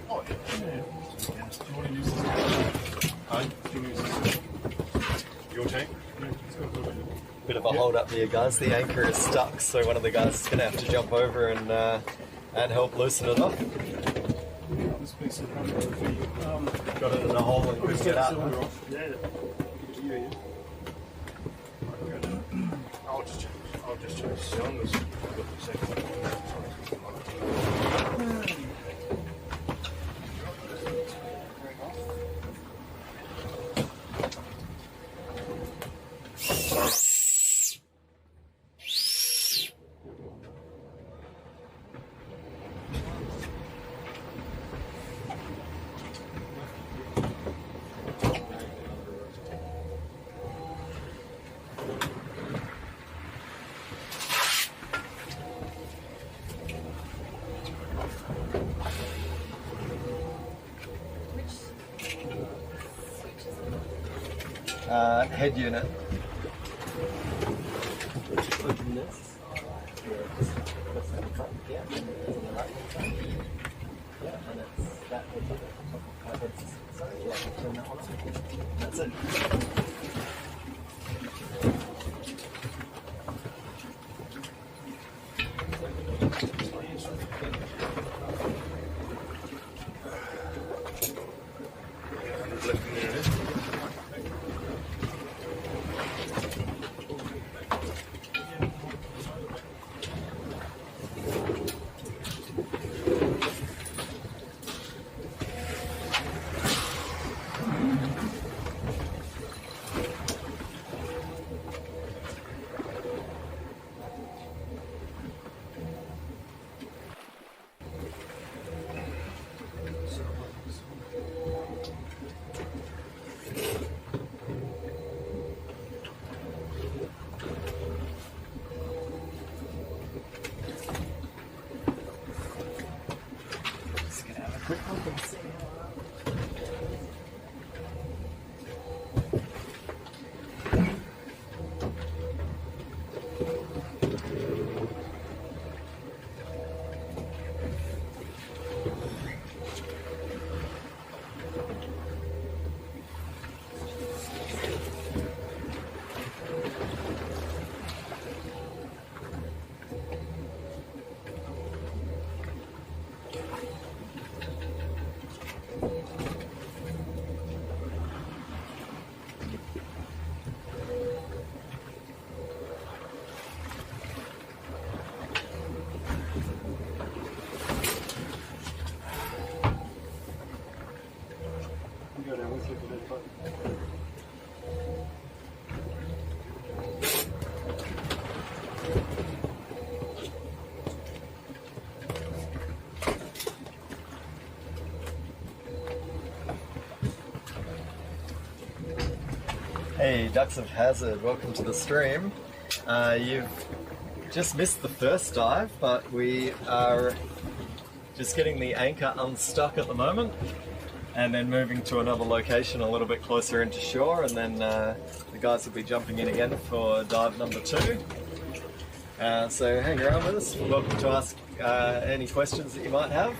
Oh, yeah. Do you want to use this? Huh? Do you want to use this? Your tank? Yeah, it's got a little bit. Bit of a hold up here, guys. The anchor is stuck, so one of the guys is going to have to jump over and help loosen it up. This piece of rubber. Got it in a hole and couldn't get out. Yeah. I'll just change the cylinders. Head unit. Open this. Yeah, and it's on the right hand side. Yeah, and it's that head unit. Sorry, yeah, turn that one on. That's it. Left in there, it is. Hey, Ducks of Hazard, welcome to the stream. You've just missed the first dive, but we are just getting the anchor unstuck at the moment and then moving to another location a little bit closer into shore, and then the guys will be jumping in again for dive number 2. So hang around with us. We're welcome to ask any questions that you might have.